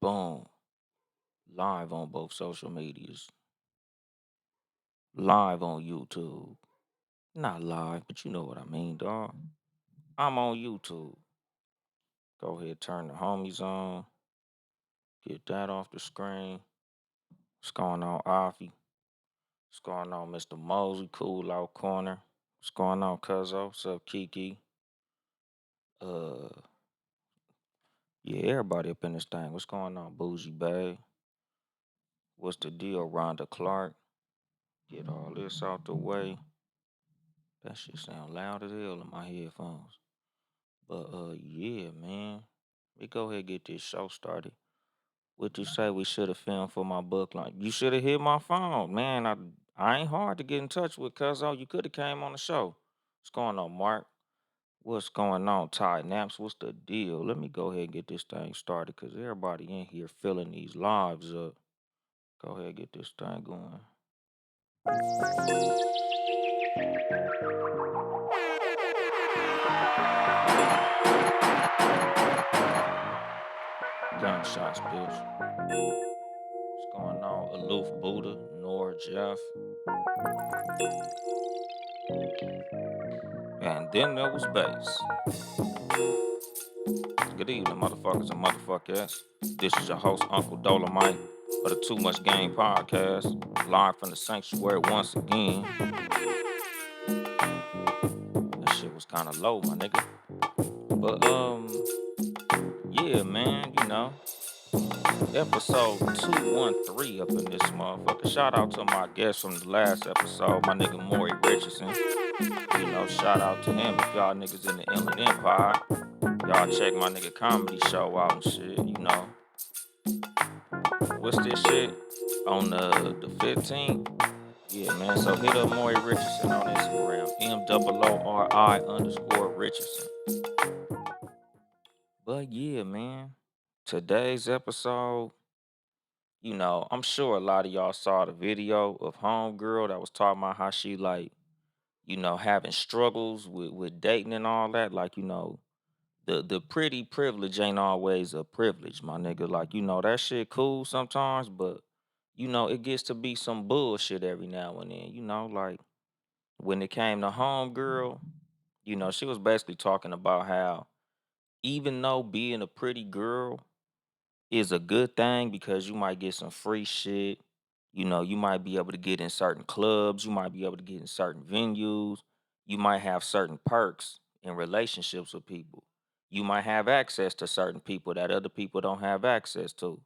Boom. Live on both social medias. Live on YouTube. Not live, but you know what I mean, dog. I'm on YouTube. Go ahead, turn the homies on. Get that off the screen. What's going on, Avi? What's going on, Mr. Mosley? Cool out corner. What's going on, Cuzzo? What's up, Kiki? Uh, yeah, everybody up in this thing. What's going on, Bougie Bay? What's the deal, Rhonda Clark? Get all this out the way. That shit sound loud as hell in my headphones. But yeah, man. We go ahead and get this show started. What you say we should have filmed for my book? Like you should have hit my phone, man. I ain't hard to get in touch with, cuz you could have came on the show. What's going on, Mark? What's going on, Ty Naps? What's the deal? Let me go ahead and get this thing started because everybody in here filling these lives up. Go ahead and get this thing going. Gunshots, bitch. What's going on? Aloof Buddha, Nor Jeff. And then there was bass. Good evening, motherfuckers and motherfuckers. This is your host, Uncle Dolemite of the Too Much Game podcast, live from the sanctuary once again. That shit was kind of low, my nigga. But yeah, man, episode 213 up in this motherfucker. Shout out to my guest from the last episode, my nigga Maury Richardson. Shout out to him if y'all niggas in the Inland Empire. Y'all check my nigga comedy show out and shit. What's this shit? On the 15th? Yeah, man. So hit up Maury Richardson on Instagram. MOORI_Richardson. But yeah, man. Today's episode, I'm sure a lot of y'all saw the video of Homegirl that was talking about how she like, having struggles with dating and all that. Like, the pretty privilege ain't always a privilege, my nigga. Like, that shit cool sometimes, but it gets to be some bullshit every now and then. Like when it came to Homegirl, she was basically talking about how even though being a pretty girl is a good thing because you might get some free shit. You might be able to get in certain clubs, you might be able to get in certain venues, you might have certain perks in relationships with people. You might have access to certain people that other people don't have access to.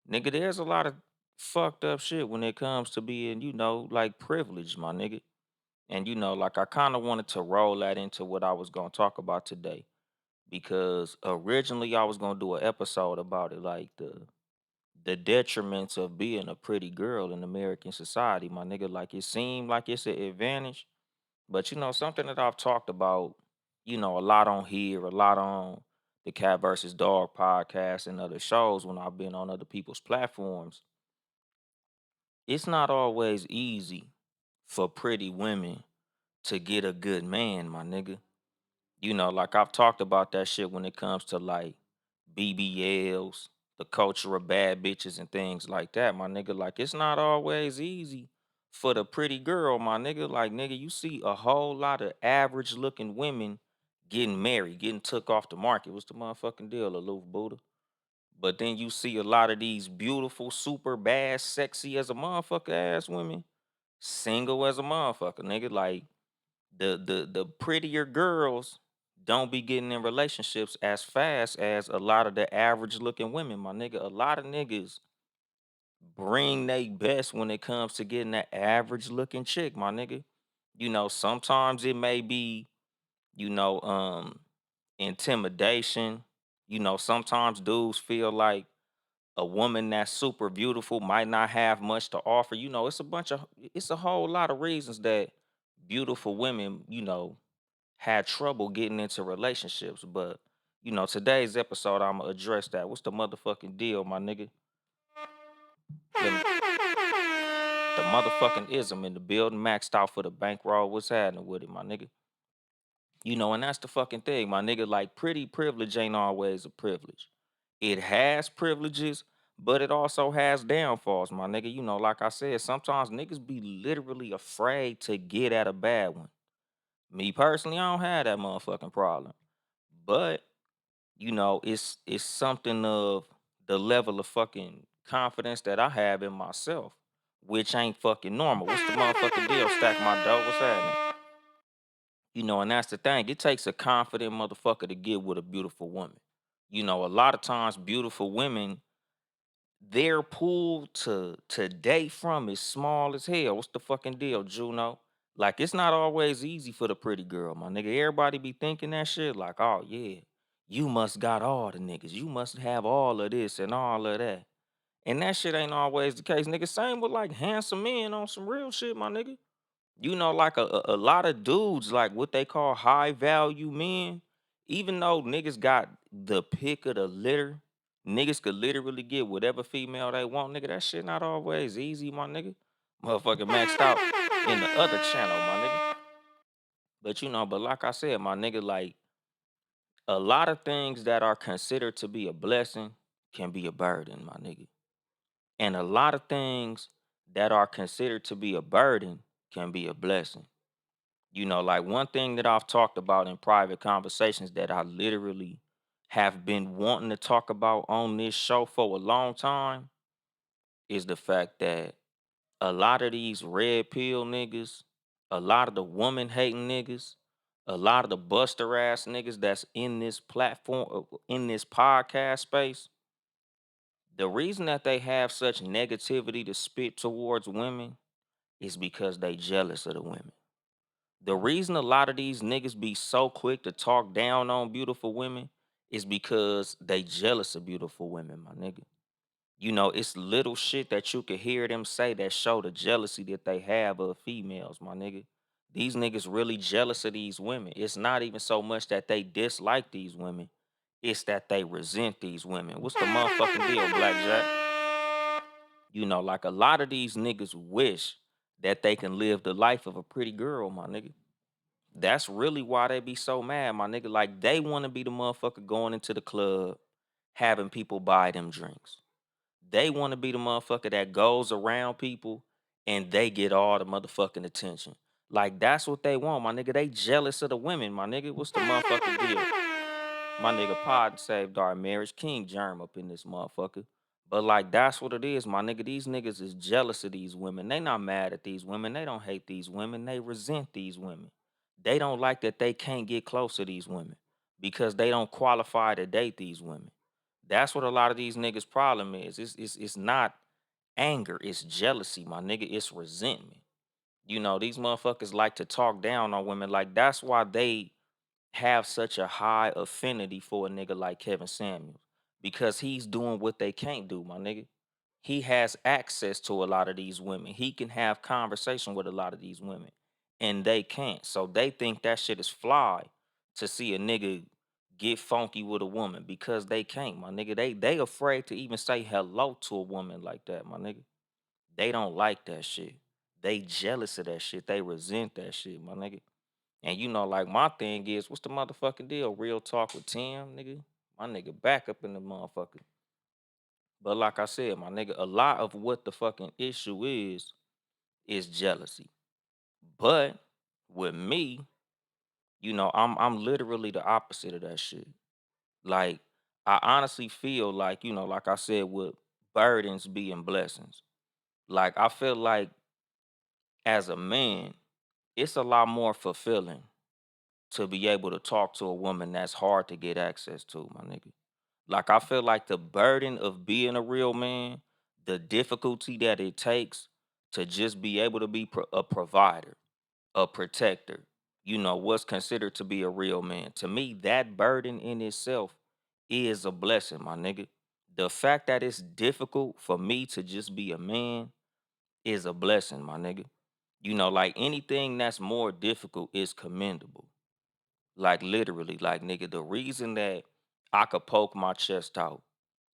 Nigga, there's a lot of fucked up shit when it comes to being, like privileged, my nigga. And like I kind of wanted to roll that into what I was gonna talk about today. Because originally I was gonna do an episode about it, like the detriments of being a pretty girl in American society, my nigga. Like it seemed like it's an advantage, but something that I've talked about, a lot on here, a lot on the Cat versus Dog podcast and other shows when I've been on other people's platforms. It's not always easy for pretty women to get a good man, my nigga. Like I've talked about that shit when it comes to like BBLs, the culture of bad bitches and things like that, my nigga. Like it's not always easy for the pretty girl, my nigga. Like nigga, you see a whole lot of average looking women getting married, getting took off the market. What's the motherfucking deal, Aloof Buddha? But then you see a lot of these beautiful, super bad, sexy as a motherfucker ass women, single as a motherfucker, nigga. Like the prettier girls don't be getting in relationships as fast as a lot of the average looking women, my nigga. A lot of niggas bring they best when it comes to getting that average looking chick, my nigga. Sometimes it may be, you know, um, intimidation. Sometimes dudes feel like a woman that's super beautiful might not have much to offer. It's a whole lot of reasons that beautiful women, had trouble getting into relationships. But today's episode, I'ma address that. What's the motherfucking deal, my nigga? The motherfucking ism in the building, maxed out for the bankroll. What's happening with it, my nigga? And that's the fucking thing, my nigga. Like pretty privilege ain't always a privilege. It has privileges, but it also has downfalls, my nigga. You know, like I said, sometimes niggas be literally afraid to get at a bad one. Me personally, I don't have that motherfucking problem. But, you know, it's something of the level of fucking confidence that I have in myself, which ain't fucking normal. What's the motherfucking deal? Stack my dough. What's happening? You know, and that's the thing. It takes a confident motherfucker to get with a beautiful woman. You know, a lot of times beautiful women, their pool to date from is small as hell. What's the fucking deal, Juno? Like it's not always easy for the pretty girl, my nigga. Everybody be thinking that shit like, oh yeah, you must got all the niggas. You must have all of this and all of that. And that shit ain't always the case, nigga. Same with like handsome men on some real shit, my nigga. You know, like a lot of dudes, like what they call high value men, even though niggas got the pick of the litter, niggas could literally get whatever female they want, nigga. That shit not always easy, my nigga. Motherfucker maxed out in the other channel, my nigga. But you know, but like I said, my nigga, like a lot of things that are considered to be a blessing can be a burden, my nigga. And a lot of things that are considered to be a burden can be a blessing. You know, like one thing that I've talked about in private conversations that I literally have been wanting to talk about on this show for a long time is the fact that a lot of these red pill niggas, a lot of the woman hating niggas, a lot of the buster ass niggas that's in this platform, in this podcast space, the reason that they have such negativity to spit towards women is because they jealous of the women. The reason a lot of these niggas be so quick to talk down on beautiful women is because they jealous of beautiful women, my nigga. You know, it's little shit that you could hear them say that show the jealousy that they have of females, my nigga. These niggas really jealous of these women. It's not even so much that they dislike these women, it's that they resent these women. What's the motherfucking deal, Blackjack? You know, like a lot of these niggas wish that they can live the life of a pretty girl, my nigga. That's really why they be so mad, my nigga. Like they want to be the motherfucker going into the club, having people buy them drinks. They want to be the motherfucker that goes around people and they get all the motherfucking attention. Like that's what they want, my nigga. They jealous of the women, my nigga. What's the motherfucking deal? My nigga Pod saved our marriage. King Germ up in this motherfucker. But like that's what it is, my nigga. These niggas is jealous of these women. They not mad at these women. They don't hate these women. They resent these women. They don't like that they can't get close to these women because they don't qualify to date these women. That's what a lot of these niggas' problem is. It's not anger, it's jealousy, my nigga. It's resentment. You know, these motherfuckers like to talk down on women. Like that's why they have such a high affinity for a nigga like Kevin Samuels because he's doing what they can't do, my nigga. He has access to a lot of these women. He can have conversation with a lot of these women, and they can't. So they think that shit is fly to see a nigga get funky with a woman because they can't, my nigga. They afraid to even say hello to a woman like that, my nigga. They don't like that shit. They jealous of that shit. They resent that shit, my nigga. And you know, like my thing is, what's the motherfucking deal? Real talk with Tim, nigga. My nigga back up in the motherfucker. But like I said, my nigga, a lot of what the fucking issue is jealousy. But with me, you know, I'm literally the opposite of that shit. Like I honestly feel like, you know, like I said, with burdens being blessings. Like I feel like as a man, it's a lot more fulfilling to be able to talk to a woman that's hard to get access to, my nigga. Like I feel like the burden of being a real man, the difficulty that it takes to just be able to be a provider, a protector, you know, what's considered to be a real man. To me, that burden in itself is a blessing, my nigga. The fact that it's difficult for me to just be a man is a blessing, my nigga. You know, like anything that's more difficult is commendable. Like literally, like nigga, the reason that I could poke my chest out,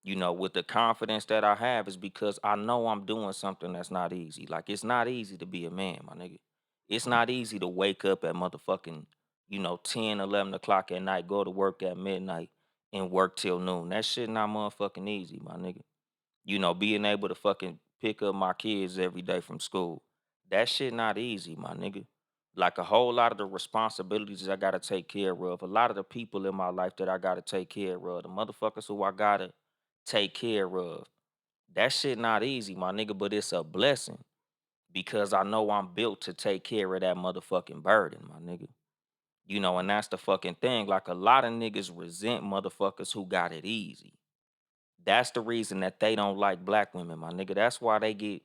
you know, with the confidence that I have is because I know I'm doing something that's not easy. Like it's not easy to be a man, my nigga. It's not easy to wake up at motherfucking, you know, 10, 11 o'clock at night, go to work at midnight and work till noon. That shit not motherfucking easy, my nigga. Being able to fucking pick up my kids every day from school. That shit not easy, my nigga. Like a whole lot of the responsibilities I gotta take care of, a lot of the people in my life that I gotta take care of, the motherfuckers who I gotta take care of. That shit not easy, my nigga, but it's a blessing because I know I'm built to take care of that motherfucking burden, my nigga. And that's the fucking thing. Like a lot of niggas resent motherfuckers who got it easy. That's the reason that they don't like black women, my nigga. That's why they get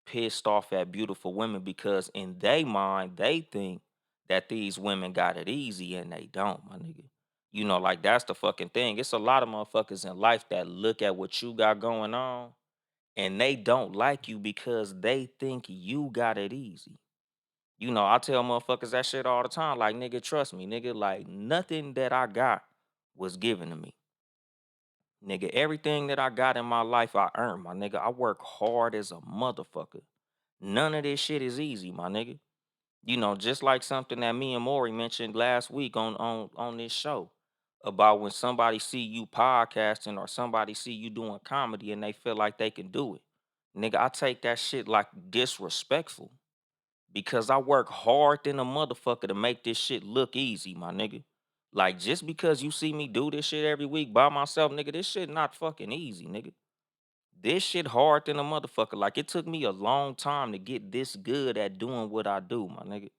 pissed off at beautiful women because in their mind, they think that these women got it easy and they don't, my nigga. Like that's the fucking thing. It's a lot of motherfuckers in life that look at what you got going on and they don't like you because they think you got it easy. I tell motherfuckers that shit all the time. Like, nigga, trust me, nigga. Like, nothing that I got was given to me. Nigga, everything that I got in my life, I earned, my nigga. I work hard as a motherfucker. None of this shit is easy, my nigga. Just like something that me and Maury mentioned last week on this show about when somebody see you podcasting or somebody see you doing comedy and they feel like they can do it. Nigga, I take that shit like disrespectful because I work hard than a motherfucker to make this shit look easy, my nigga. Like just because you see me do this shit every week by myself, nigga, this shit not fucking easy, nigga. This shit hard than a motherfucker. Like it took me a long time to get this good at doing what I do, my nigga.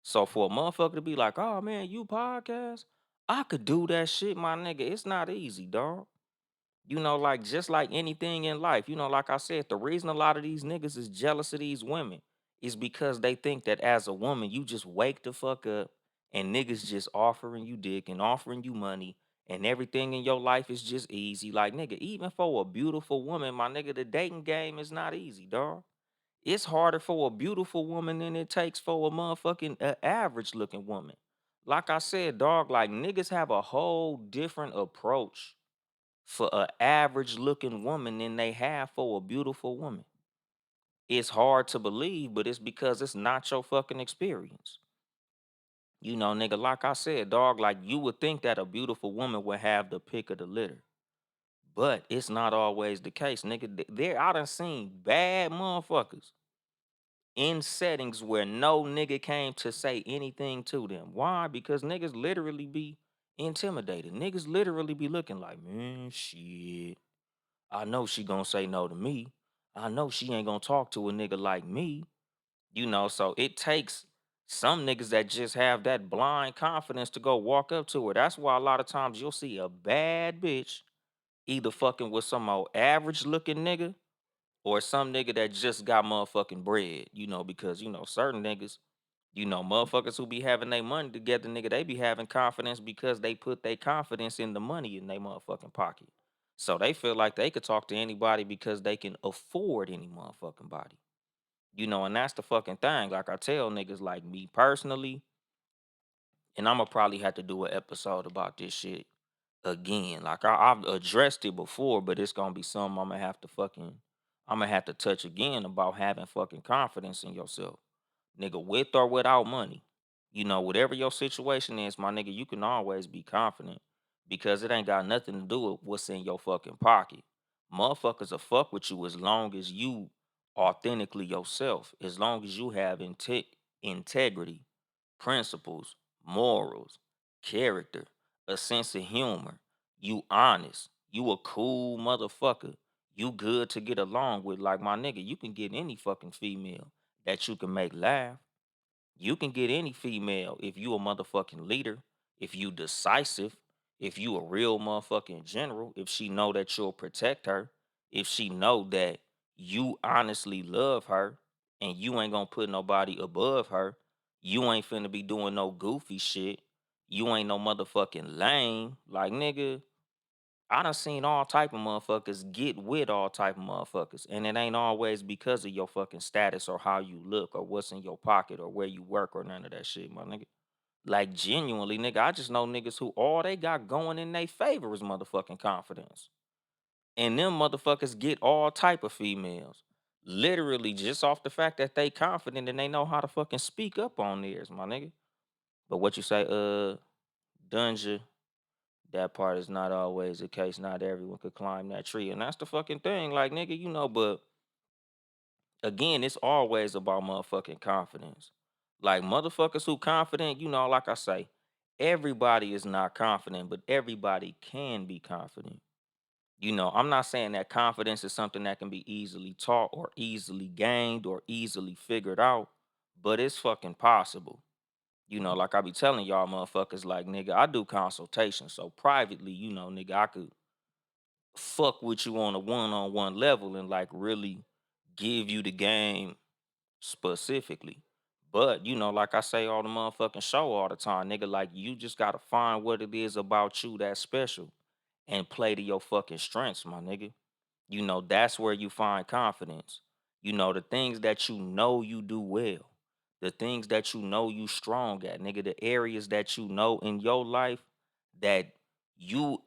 So for a motherfucker to be like, oh man, you podcast? I could do that shit, my nigga. It's not easy, dog. Like just like anything in life, like I said, the reason a lot of these niggas is jealous of these women is because they think that as a woman, you just wake the fuck up and niggas just offering you dick and offering you money and everything in your life is just easy. Like, nigga, even for a beautiful woman, my nigga, the dating game is not easy, dog. It's harder for a beautiful woman than it takes for a motherfucking average looking woman. Like I said, dog, like niggas have a whole different approach for a average looking woman than they have for a beautiful woman. It's hard to believe, but it's because it's not your fucking experience. Nigga, like I said, dog, like you would think that a beautiful woman would have the pick of the litter. But it's not always the case, nigga. There, I done seen bad motherfuckers in settings where no nigga came to say anything to them. Why? Because niggas literally be intimidated. Niggas literally be looking like, man, shit. I know she gonna say no to me. I know she ain't gonna talk to a nigga like me. So it takes some niggas that just have that blind confidence to go walk up to her. That's why a lot of times you'll see a bad bitch either fucking with some old average looking nigga or some nigga that just got motherfucking bread, because certain niggas, motherfuckers who be having their money together, nigga, they be having confidence because they put their confidence in the money in their motherfucking pocket. So they feel like they could talk to anybody because they can afford any motherfucking body. And that's the fucking thing. Like I tell niggas like me personally, and I'm gonna probably have to do an episode about this shit again. Like I've addressed it before, but it's gonna be something I'm gonna have to touch again about having fucking confidence in yourself. Nigga, with or without money. Whatever your situation is, my nigga, you can always be confident because it ain't got nothing to do with what's in your fucking pocket. Motherfuckers will fuck with you as long as you authentically yourself, as long as you have integrity, principles, morals, character, a sense of humor. You honest. You a cool motherfucker. You good to get along with. Like my nigga, you can get any fucking female that you can make laugh. You can get any female if you a motherfucking leader, if you decisive, if you a real motherfucking general, if she know that you'll protect her, if she know that you honestly love her and you ain't gonna put nobody above her, you ain't finna be doing no goofy shit. You ain't no motherfucking lame. Like nigga, I done seen all type of motherfuckers get with all type of motherfuckers. And it ain't always because of your fucking status or how you look or what's in your pocket or where you work or none of that shit, my nigga. Like genuinely, nigga, I just know niggas who all they got going in their favor is motherfucking confidence. And them motherfuckers get all type of females. Literally just off the fact that they confident and they know how to fucking speak up on theirs, my nigga. But what you say, Dunja, That part is not always the case. Not everyone could climb that tree. And that's the fucking thing. Like, nigga, but again, it's always about motherfucking confidence. Like motherfuckers who confident, like I say, everybody is not confident, but everybody can be confident. I'm not saying that confidence is something that can be easily taught or easily gained or easily figured out, but it's fucking possible. Like I be telling y'all motherfuckers, like, nigga, I do consultations. So privately, nigga, I could fuck with you on a one-on-one level and like really give you the game specifically. But like I say all the motherfucking show all the time, nigga, like you just gotta find what it is about you that's special and play to your fucking strengths, my nigga. That's where you find confidence. The things that you do well, the things that you strong at, nigga, the areas that in your life that you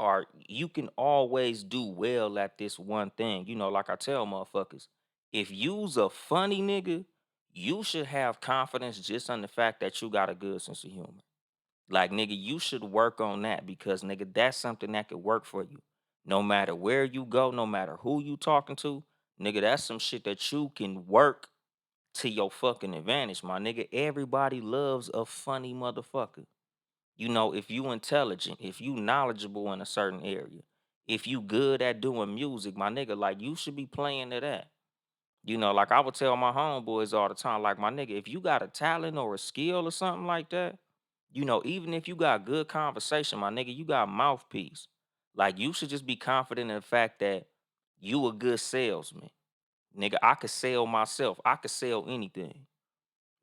can always do well at this one thing. Like I tell motherfuckers, if you's a funny nigga, you should have confidence just on the fact that you got a good sense of humor. Like, nigga, you should work on that because, nigga, that's something that could work for you. No matter where you go, no matter who you talking to, nigga, that's some shit that you can work to your fucking advantage, my nigga. Everybody loves a funny motherfucker. If you intelligent, if you knowledgeable in a certain area, if you good at doing music, my nigga, like you should be playing to that. Like I would tell my homeboys all the time, like my nigga, if you got a talent or a skill or something like that, even if you got good conversation, my nigga, you got mouthpiece. Like you should just be confident in the fact that you a good salesman. Nigga, I could sell myself. I could sell anything.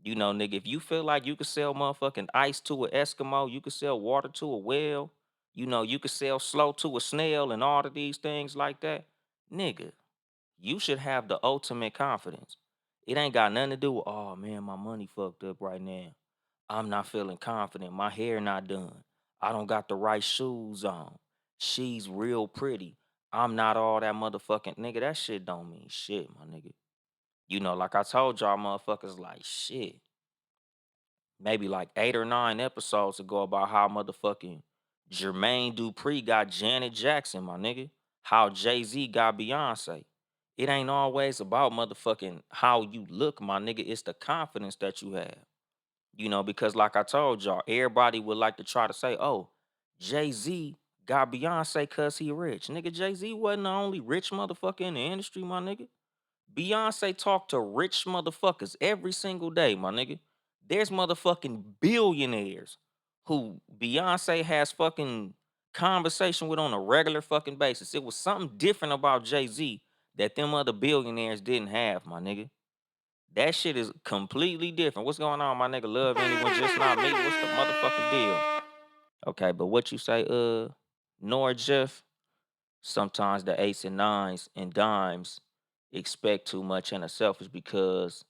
Nigga, if you feel like you could sell motherfucking ice to an Eskimo, you could sell water to a whale, you could sell slow to a snail and all of these things like that, nigga, you should have the ultimate confidence. It ain't got nothing to do with, oh man, my money fucked up right now. I'm not feeling confident. My hair not done. I don't got the right shoes on. She's real pretty. I'm not all that motherfucking nigga. That shit don't mean shit, my nigga. Like I told y'all motherfuckers, like shit. Maybe like 8 or 9 episodes ago about how motherfucking Jermaine Dupri got Janet Jackson, my nigga. How Jay-Z got Beyonce. It ain't always about motherfucking how you look, my nigga. It's the confidence that you have. Because like I told y'all, everybody would like to try to say, oh, Jay-Z got Beyonce cause he rich. Nigga, Jay-Z wasn't the only rich motherfucker in the industry, my nigga. Beyonce talk to rich motherfuckers every single day, my nigga. There's motherfucking billionaires who Beyonce has fucking conversation with on a regular fucking basis. It was something different about Jay-Z that them other billionaires didn't have, my nigga. That shit is completely different. What's going on, my nigga? Love anyone, just not me. What's the motherfucking deal? Okay, but what you say, Nor Jeff? Sometimes the eights and nines and dimes expect too much and are selfish because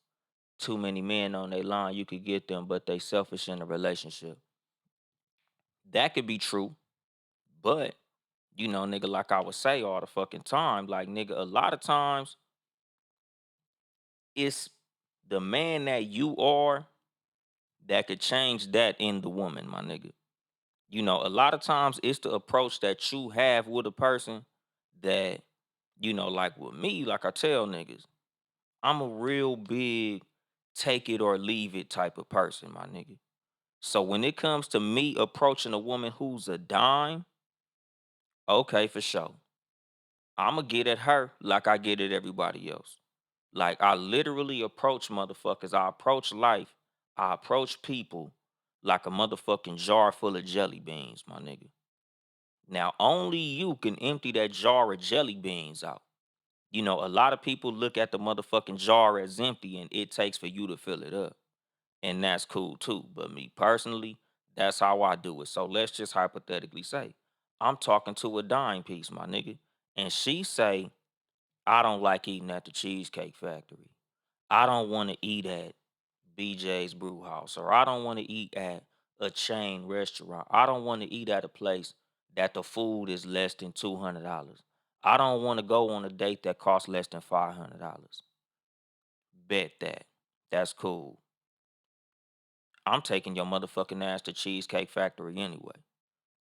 too many men on their line, you could get them, but they selfish in a relationship. That could be true, but nigga, like I would say all the fucking time, like nigga, a lot of times it's the man that you are that could change that in the woman, my nigga. A lot of times it's the approach that you have with a person that, like with me, like I tell niggas, I'm a real big take it or leave it type of person, my nigga. So when it comes to me approaching a woman who's a dime, okay, for sure. I'ma get at her like I get at everybody else. Like I literally approach motherfuckers. I approach life. I approach people like a motherfucking jar full of jelly beans, my nigga. Now only you can empty that jar of jelly beans out. A lot of people look at the motherfucking jar as empty and it takes for you to fill it up. And that's cool too. But me personally, that's how I do it. So let's just hypothetically say I'm talking to a dime piece, my nigga, and she say, I don't like eating at the Cheesecake Factory. I don't want to eat at BJ's Brew House, or I don't want to eat at a chain restaurant. I don't want to eat at a place that the food is less than $200. I don't want to go on a date that costs less than $500. Bet that. That's cool. I'm taking your motherfucking ass to Cheesecake Factory anyway.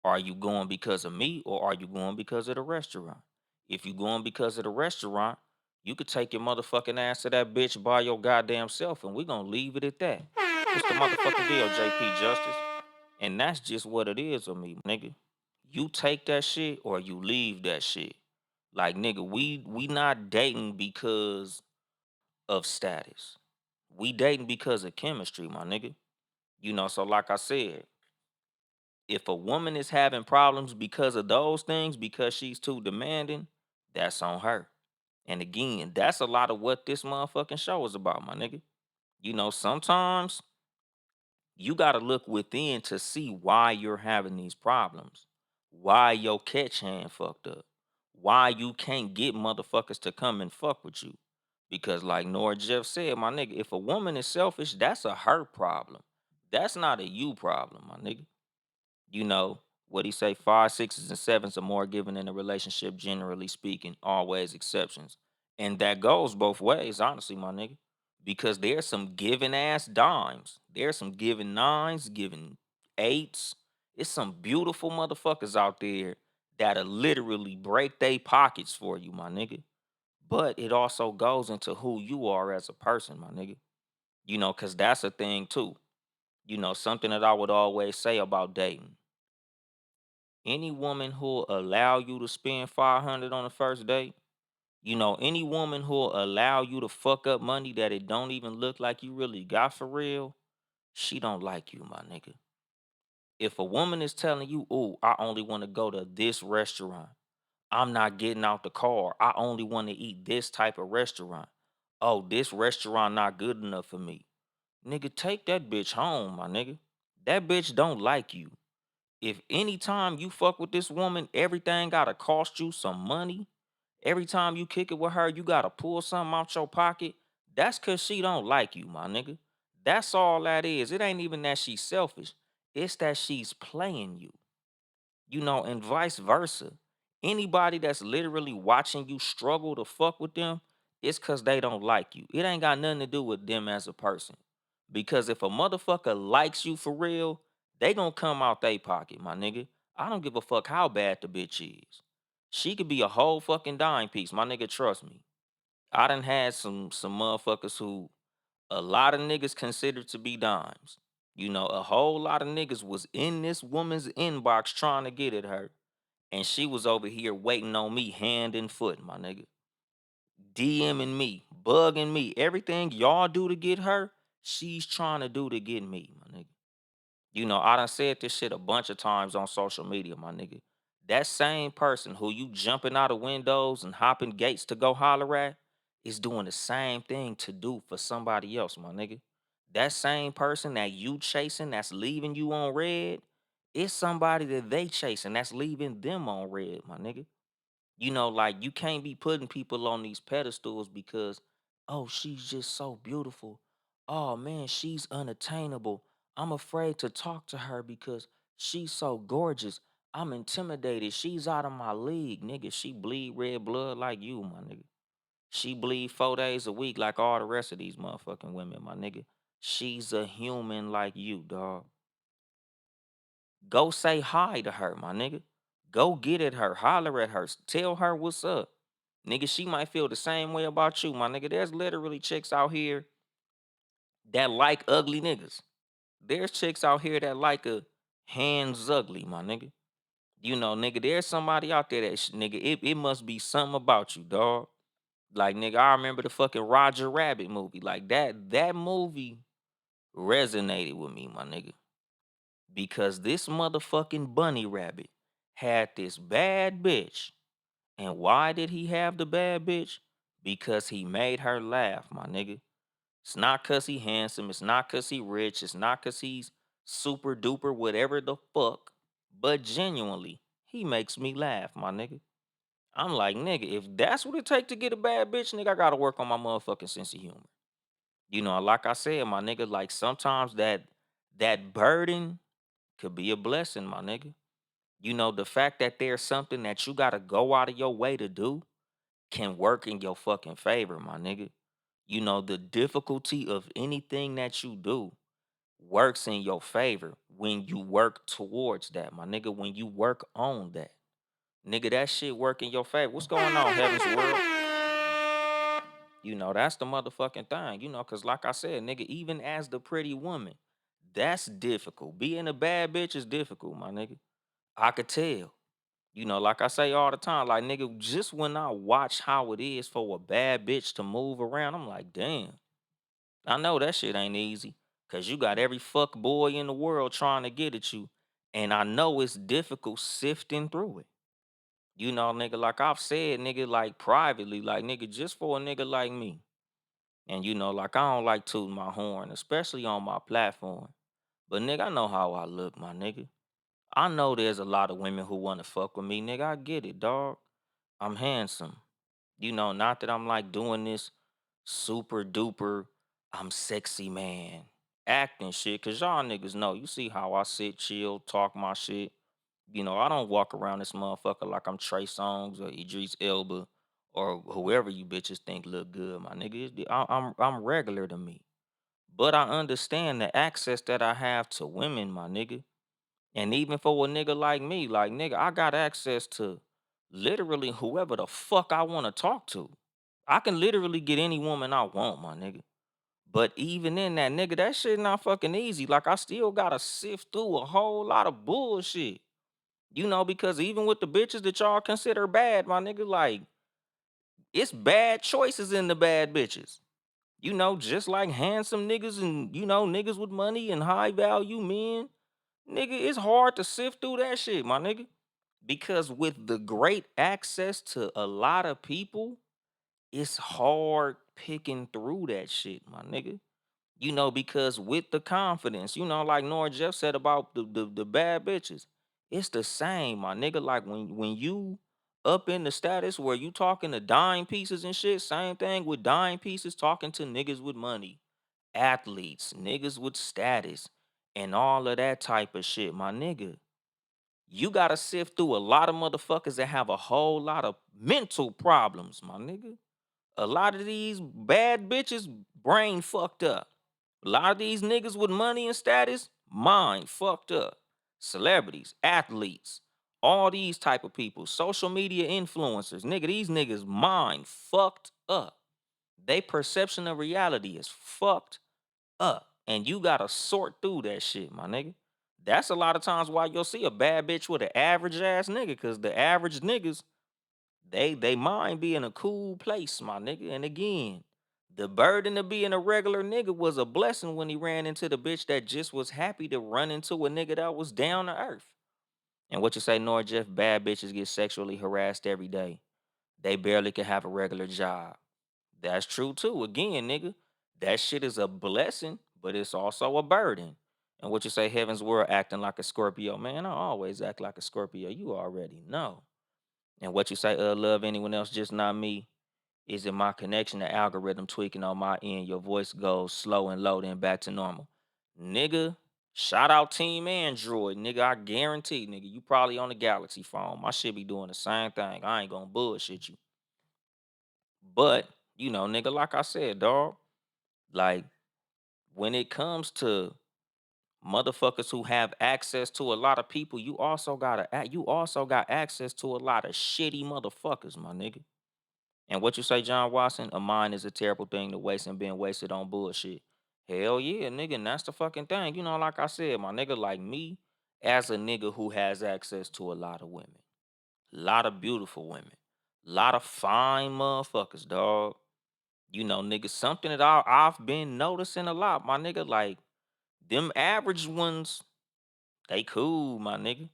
Are you going because of me or are you going because of the restaurant? If you going because of the restaurant, you could take your motherfucking ass to that bitch by your goddamn self and we gonna leave it at that. What's the motherfucking deal, JP Justice? And that's just what it is with me, nigga. You take that shit or you leave that shit. Like nigga, we not dating because of status. We dating because of chemistry, my nigga. So like I said, if a woman is having problems because of those things, because she's too demanding, that's on her. And again, that's a lot of what this motherfucking show is about, my nigga. Sometimes you got to look within to see why you're having these problems, why your catch hand fucked up, why you can't get motherfuckers to come and fuck with you. Because, like Nora Jeff said, my nigga, if a woman is selfish, that's a her problem. That's not a you problem, my nigga. you know what he say, five, sixes, and sevens are more given in a relationship, generally speaking, always exceptions. And that goes both ways, honestly, my nigga. Because there's some giving ass dimes. There's some giving nines, giving eights. It's some beautiful motherfuckers out there that'll literally break their pockets for you, my nigga. But it also goes into who you are as a person, my nigga. Cause that's a thing too. Something that I would always say about dating. Any woman who'll allow you to spend 500 on the first date, any woman who'll allow you to fuck up money that it don't even look like you really got for real, she don't like you, my nigga. If a woman is telling you, "Oh, I only want to go to this restaurant. I'm not getting out the car. I only want to eat this type of restaurant. Oh, this restaurant not good enough for me." Nigga, take that bitch home, my nigga. That bitch don't like you. If anytime you fuck with this woman, everything gotta cost you some money. Every time you kick it with her, you gotta pull something out your pocket. That's cause she don't like you, my nigga. That's all that is. It ain't even that she's selfish. It's that she's playing you, and vice versa. Anybody that's literally watching you struggle to fuck with them, it's cause they don't like you. It ain't got nothing to do with them as a person. Because if a motherfucker likes you for real, they gonna come out they pocket, my nigga. I don't give a fuck how bad the bitch is. She could be a whole fucking dime piece, my nigga. Trust me. I done had some motherfuckers who a lot of niggas considered to be dimes. A whole lot of niggas was in this woman's inbox trying to get at her, and she was over here waiting on me hand and foot, my nigga. DMing me, bugging me. Everything y'all do to get her, she's trying to do to get me, my nigga. I done said this shit a bunch of times on social media, my nigga. That same person who you jumping out of windows and hopping gates to go holler at is doing the same thing to do for somebody else, my nigga. That same person that you chasing that's leaving you on red, it's somebody that they chasing that's leaving them on red, my nigga. Like you can't be putting people on these pedestals because, oh, she's just so beautiful. Oh man, she's unattainable. I'm afraid to talk to her because she's so gorgeous. I'm intimidated. She's out of my league, nigga. She bleed red blood like you, my nigga. She bleed 4 days a week like all the rest of these motherfucking women, my nigga. She's a human like you, dog. Go say hi to her, my nigga. Go get at her, holler at her, tell her what's up. Nigga, she might feel the same way about you, my nigga. There's literally chicks out here that like ugly niggas. There's chicks out here that like a hands ugly, my nigga. Nigga, there's somebody out there that, nigga, it must be something about you, dog. Like, nigga, I remember the fucking Roger Rabbit movie. Like, that movie resonated with me, my nigga. Because this motherfucking bunny rabbit had this bad bitch. And why did he have the bad bitch? Because he made her laugh, my nigga. It's not cause he handsome. It's not cause he rich. It's not cause he's super duper whatever the fuck. But genuinely, he makes me laugh, my nigga. I'm like, nigga, if that's what it take to get a bad bitch, nigga, I gotta work on my motherfucking sense of humor. Like I said, my nigga, like sometimes that burden could be a blessing, my nigga. The fact that there's something that you gotta go out of your way to do can work in your fucking favor, my nigga. The difficulty of anything that you do, works in your favor when you work towards that, my nigga. When you work on that, nigga, that shit work in your favor. What's going on, Heaven's World? That's the motherfucking thing, because like I said, nigga, even as the pretty woman, that's difficult. Being a bad bitch is difficult, my nigga. I could tell. Like I say all the time, like, nigga, just when I watch how it is for a bad bitch to move around, I'm like, damn, I know that shit ain't easy. Cause you got every fuck boy in the world trying to get at you. And I know it's difficult sifting through it. Nigga, like I've said, nigga, like privately, like, nigga, just for a nigga like me. And like I don't like tooting my horn, especially on my platform. But nigga, I know how I look, my nigga. I know there's a lot of women who want to fuck with me, nigga. I get it, dog. I'm handsome. Not that I'm like doing this super duper, I'm sexy man acting shit. Cause y'all niggas know. You see how I sit, chill, talk my shit. I don't walk around this motherfucker like I'm Trey Songz or Idris Elba or whoever you bitches think look good, my nigga. I'm regular to me. But I understand the access that I have to women, my nigga. And even for a nigga like me, like, nigga, I got access to literally whoever the fuck I want to talk to. I can literally get any woman I want, my nigga. But even in that, nigga, that shit not fucking easy. Like, I still gotta sift through a whole lot of bullshit. Because even with the bitches that y'all consider bad, my nigga, like, it's bad choices in the bad bitches. Just like handsome niggas and, niggas with money and high value men. Nigga, it's hard to sift through that shit, my nigga. Because with the great access to a lot of people, it's hard picking through that shit, my nigga. Because with the confidence, like Nora Jeff said about the bad bitches, it's the same, my nigga. Like when you up in the status where you talking to dime pieces and shit, same thing with dime pieces talking to niggas with money, athletes, niggas with status, and all of that type of shit, my nigga. You gotta sift through a lot of motherfuckers that have a whole lot of mental problems, my nigga. A lot of these bad bitches, brain fucked up. A lot of these niggas with money and status, mind fucked up. Celebrities, athletes, all these type of people, social media influencers, nigga, these niggas mind fucked up. They perception of reality is fucked up. And you gotta sort through that shit, my nigga. That's a lot of times why you'll see a bad bitch with an average ass nigga, cause the average niggas, they mind be in a cool place, my nigga. And again, the burden of being a regular nigga was a blessing when he ran into the bitch that just was happy to run into a nigga that was down to earth. And what you say, Nor Jeff, bad bitches get sexually harassed every day. They barely can have a regular job. That's true too. Again, nigga, that shit is a blessing, but it's also a burden. And what you say, Heaven's World acting like a Scorpio, man, I always act like a Scorpio. You already know. And what you say, love anyone else, just not me. Is it my connection, the algorithm tweaking on my end? Your voice goes slow and low, then back to normal. Nigga, shout out Team Android. Nigga, I guarantee, nigga, you probably on the Galaxy phone. My shit be doing the same thing. I ain't gonna bullshit you. But, nigga, like I said, dog, like when it comes to motherfuckers who have access to a lot of people, you also got access to a lot of shitty motherfuckers, my nigga. And what you say, John Watson? A mind is a terrible thing to waste and being wasted on bullshit. Hell yeah, nigga, and that's the fucking thing. Like I said, my nigga, like me, as a nigga who has access to a lot of women, a lot of beautiful women, a lot of fine motherfuckers, dog. Nigga, something that I've been noticing a lot, my nigga, like them average ones, they cool, my nigga.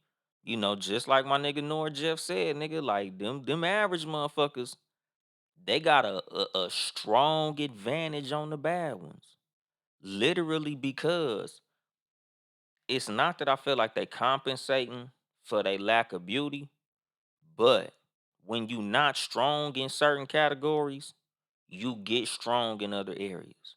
Just like my nigga Nor Jeff said, nigga, like them average motherfuckers, they got a strong advantage on the bad ones. Literally because it's not that I feel like they compensating for their lack of beauty, but when you not strong in certain categories, you get strong in other areas.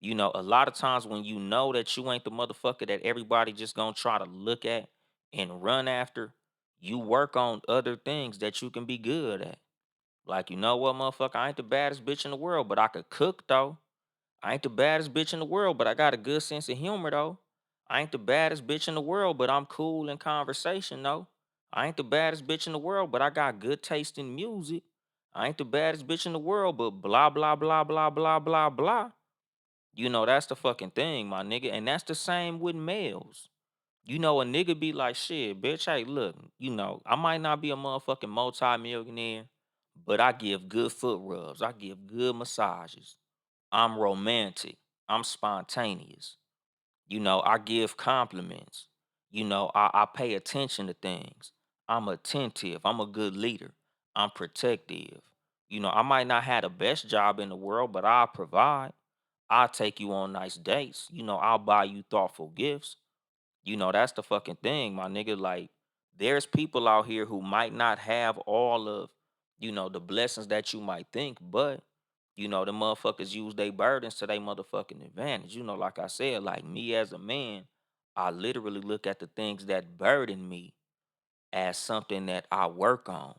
A lot of times when you know that you ain't the motherfucker that everybody just gonna try to look at and run after, you work on other things that you can be good at. Like, you know what, motherfucker, I ain't the baddest bitch in the world, but I could cook though. I ain't the baddest bitch in the world, but I got a good sense of humor though. I ain't the baddest bitch in the world, but I'm cool in conversation though. I ain't the baddest bitch in the world, but I got good taste in music. I ain't the baddest bitch in the world, but blah blah blah blah blah blah blah. That's the fucking thing, my nigga. And that's the same with males. A nigga be like, shit, bitch, hey, look, I might not be a motherfucking multi-millionaire, but I give good foot rubs. I give good massages. I'm romantic. I'm spontaneous. I give compliments. I pay attention to things. I'm attentive. I'm a good leader. I'm protective. I might not have the best job in the world, but I'll provide. I'll take you on nice dates. I'll buy you thoughtful gifts. That's the fucking thing, my nigga. Like, there's people out here who might not have all of, the blessings that you might think, but the motherfuckers use their burdens to their motherfucking advantage. Like I said, like me as a man, I literally look at the things that burden me as something that I work on,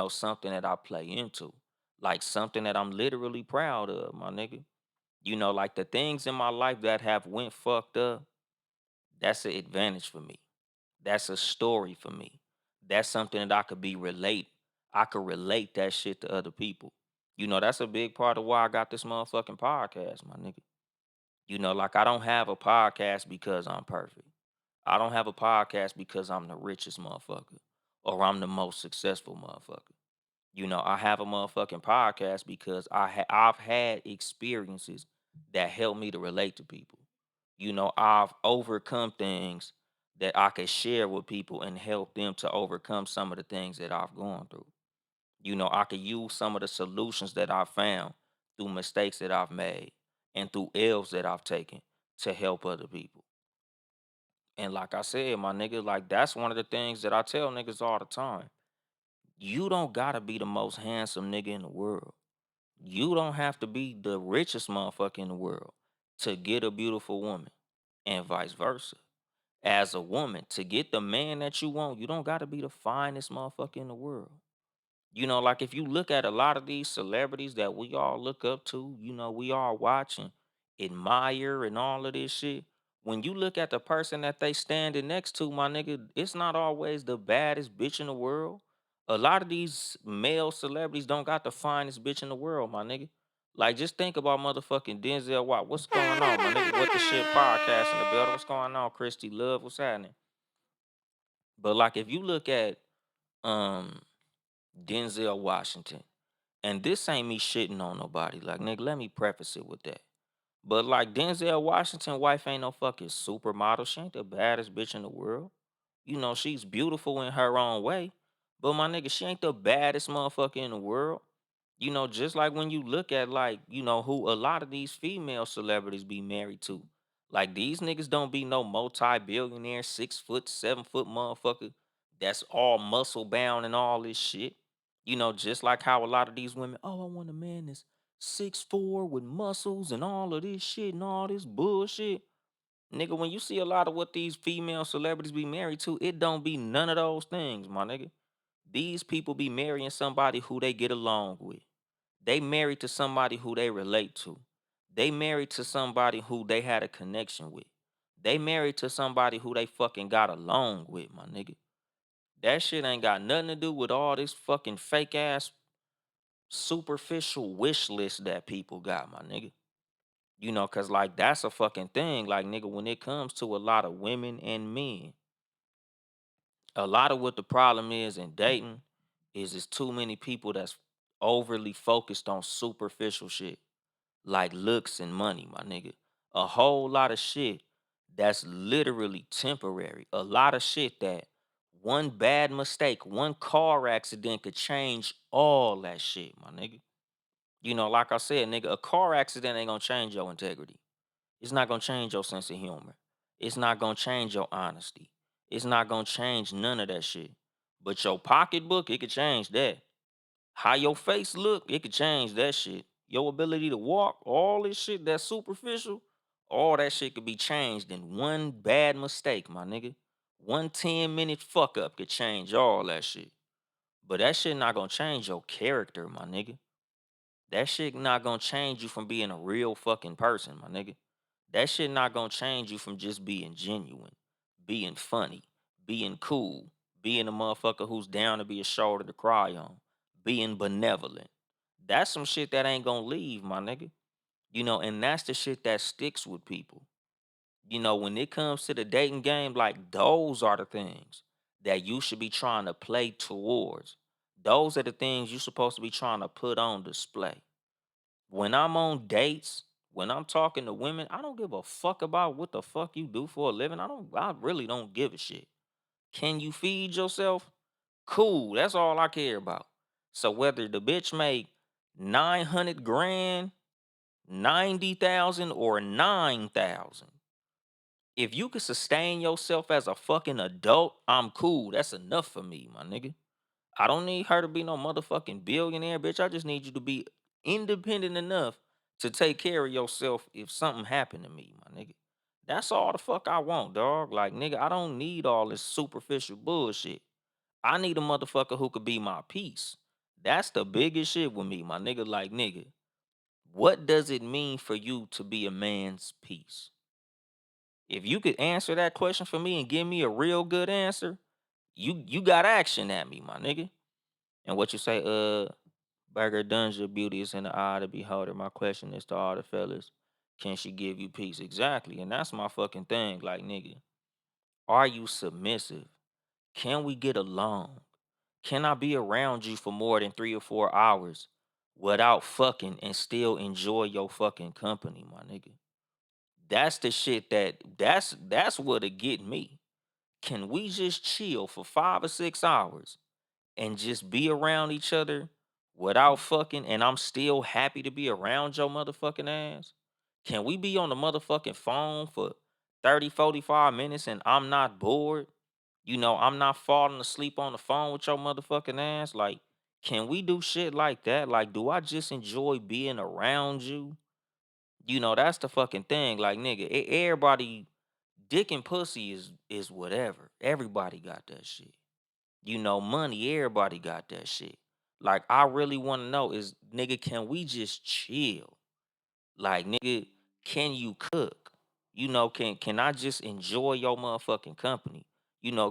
something that I play into, like something that I'm literally proud of, my nigga. Like the things in my life that have went fucked up, that's an advantage for me. That's a story for me. That's something that I could be relate. I could relate that shit to other people. That's a big part of why I got this motherfucking podcast, my nigga. Like I don't have a podcast because I'm perfect. I don't have a podcast because I'm the richest motherfucker or I'm the most successful motherfucker. I have a motherfucking podcast because I've had experiences that help me to relate to people. I've overcome things that I could share with people and help them to overcome some of the things that I've gone through. I could use some of the solutions that I found through mistakes that I've made and through L's that I've taken to help other people. And like I said, my nigga, like that's one of the things that I tell niggas all the time. You don't gotta be the most handsome nigga in the world. You don't have to be the richest motherfucker in the world to get a beautiful woman, and vice versa. As a woman, to get the man that you want, you don't gotta be the finest motherfucker in the world. Like if you look at a lot of these celebrities that we all look up to, we all watch and admire and all of this shit. When you look at the person that they standing next to, my nigga, it's not always the baddest bitch in the world. A lot of these male celebrities don't got the finest bitch in the world, my nigga. Like just think about motherfucking Denzel Watt. What's going on, my nigga? What the shit podcast in the building? What's going on, Christy Love? What's happening? But like if you look at um Denzel Washington. And this ain't me shitting on nobody. Like, nigga, let me preface it with that. But like Denzel Washington wife ain't no fucking supermodel. She ain't the baddest bitch in the world. She's beautiful in her own way. But my nigga, she ain't the baddest motherfucker in the world. Just like when you look at like, who a lot of these female celebrities be married to. Like these niggas don't be no multi-billionaire, 6 foot, 7 foot motherfucker that's all muscle bound and all this shit. Just like how a lot of these women, oh, I want a man that's 6'4" with muscles and all of this shit and all this bullshit. Nigga, when you see a lot of what these female celebrities be married to, it don't be none of those things, my nigga. These people be marrying somebody who they get along with. They married to somebody who they relate to. They married to somebody who they had a connection with. They married to somebody who they fucking got along with, my nigga. That shit ain't got nothing to do with all this fucking fake ass superficial wish list that people got, my nigga. Cause like that's a fucking thing. Like, nigga, when it comes to a lot of women and men, a lot of what the problem is in dating is it's too many people that's overly focused on superficial shit like looks and money, my nigga. A whole lot of shit that's literally temporary. A lot of shit that one bad mistake, one car accident could change all that shit, my nigga. Like I said, nigga, a car accident ain't gonna change your integrity. It's not gonna change your sense of humor. It's not gonna change your honesty. It's not gonna change none of that shit. But your pocketbook, it could change that. How your face look, it could change that shit. Your ability to walk, all this shit that's superficial, all that shit could be changed in one bad mistake, my nigga. One 10-minute fuck up could change all that shit. But that shit not gonna change your character, my nigga. That shit not gonna change you from being a real fucking person, my nigga. That shit not gonna change you from just being genuine, being funny, being cool, being a motherfucker who's down to be a shoulder to cry on, being benevolent. That's some shit that ain't gonna leave, my nigga. And that's the shit that sticks with people. When it comes to the dating game, like those are the things that you should be trying to play towards. Those are the things you're supposed to be trying to put on display. When I'm on dates, when I'm talking to women, I don't give a fuck about what the fuck you do for a living. I really don't give a shit. Can you feed yourself? Cool. That's all I care about. So whether the bitch make 900 grand, 90,000 or 9,000, if you can sustain yourself as a fucking adult, I'm cool. That's enough for me, my nigga. I don't need her to be no motherfucking billionaire, bitch. I just need you to be independent enough to take care of yourself if something happened to me, my nigga. That's all the fuck I want, dog. Like, nigga, I don't need all this superficial bullshit. I need a motherfucker who could be my peace. That's the biggest shit with me, my nigga. Like, nigga, what does it mean for you to be a man's peace? If you could answer that question for me and give me a real good answer, you got action at me, my nigga. And what you say, Burger Dungeon, beauty is in the eye of the beholder. My question is to all the fellas, can she give you peace? Exactly. And that's my fucking thing. Like, nigga, are you submissive? Can we get along? Can I be around you for more than 3 or 4 hours without fucking and still enjoy your fucking company, my nigga? That's the shit that's what'll get me. Can we just chill for 5 or 6 hours and just be around each other without fucking, and I'm still happy to be around your motherfucking ass? Can we be on the motherfucking phone for 30, 45 minutes and I'm not bored? I'm not falling asleep on the phone with your motherfucking ass. Like, can we do shit like that? Like, do I just enjoy being around you? That's the fucking thing. Like, nigga, everybody, dick and pussy is whatever. Everybody got that shit. Money, everybody got that shit. Like, I really want to know is, nigga, can we just chill? Like, nigga, can you cook? Can I just enjoy your motherfucking company?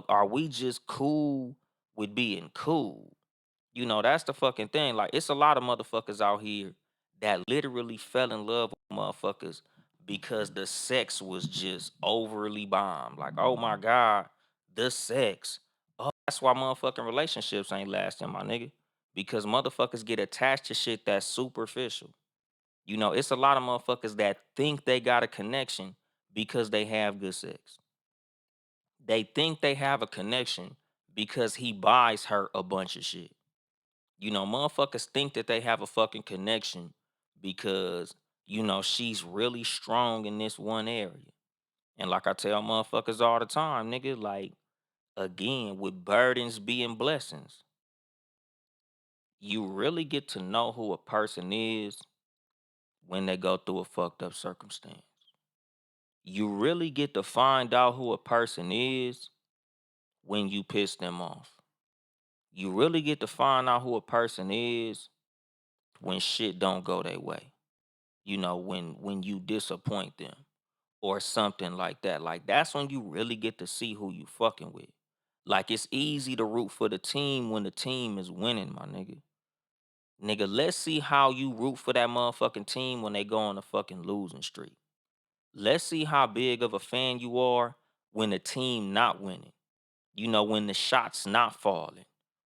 Are we just cool with being cool? That's the fucking thing. Like, it's a lot of motherfuckers out here that literally fell in love with motherfuckers because the sex was just overly bomb. Like, oh my God, the sex. Oh, that's why motherfucking relationships ain't lasting, my nigga. Because motherfuckers get attached to shit that's superficial. It's a lot of motherfuckers that think they got a connection because they have good sex. They think they have a connection because he buys her a bunch of shit. Motherfuckers think that they have a fucking connection because, she's really strong in this one area. And like I tell motherfuckers all the time, nigga, like, again, with burdens being blessings, you really get to know who a person is when they go through a fucked up circumstance. You really get to find out who a person is when you piss them off. You really get to find out who a person is when shit don't go their way. When you disappoint them or something like that. Like, that's when you really get to see who you fucking with. Like, it's easy to root for the team when the team is winning, my nigga. Nigga, let's see how you root for that motherfucking team when they go on a fucking losing streak. Let's see how big of a fan you are when the team not winning. When the shots not falling.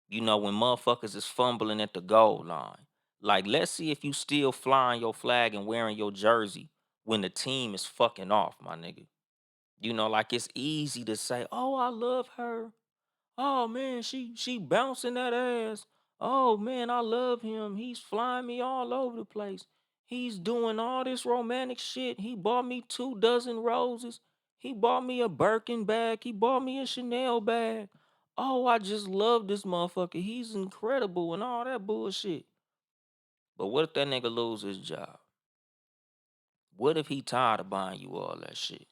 When motherfuckers is fumbling at the goal line. Like, let's see if you still flying your flag and wearing your jersey when the team is fucking off, my nigga. Like, it's easy to say, "Oh, I love her. Oh man, she bouncing that ass. Oh man, I love him. He's flying me all over the place. He's doing all this romantic shit. He bought me 2 dozen roses. He bought me a Birkin bag. He bought me a Chanel bag. Oh, I just love this motherfucker. He's incredible and all that bullshit." But what if that nigga lose his job? What if he tired of buying you all that shit?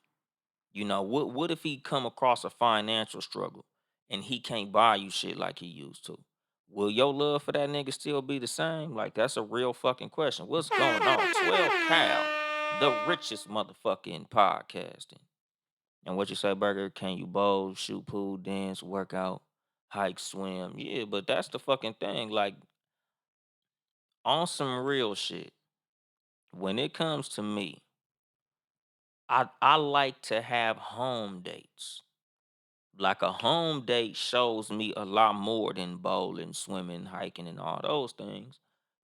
What if he come across a financial struggle and he can't buy you shit like he used to? will your love for that nigga still be the same? Like, that's a real fucking question. What's going on? 12 Cal, the richest motherfucker in podcasting. And what you say, Burger? Can you bowl, shoot pool, dance, work out, hike, swim? Yeah, but that's the fucking thing. Like, on some real shit, when it comes to me, I like to have home dates. Like a home date shows me a lot more than bowling, swimming, hiking, and all those things.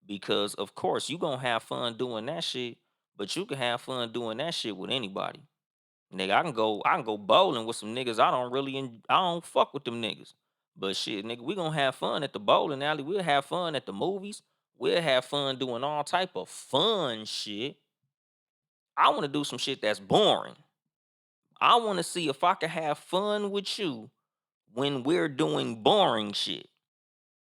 Because of course you gonna have fun doing that shit, but you can have fun doing that shit with anybody. Nigga, I can go bowling with some niggas. I don't fuck with them niggas. But shit, nigga, we gonna have fun at the bowling alley. We'll have fun at the movies. We'll have fun doing all type of fun shit. I want to do some shit that's boring. I want to see if I can have fun with you when we're doing boring shit.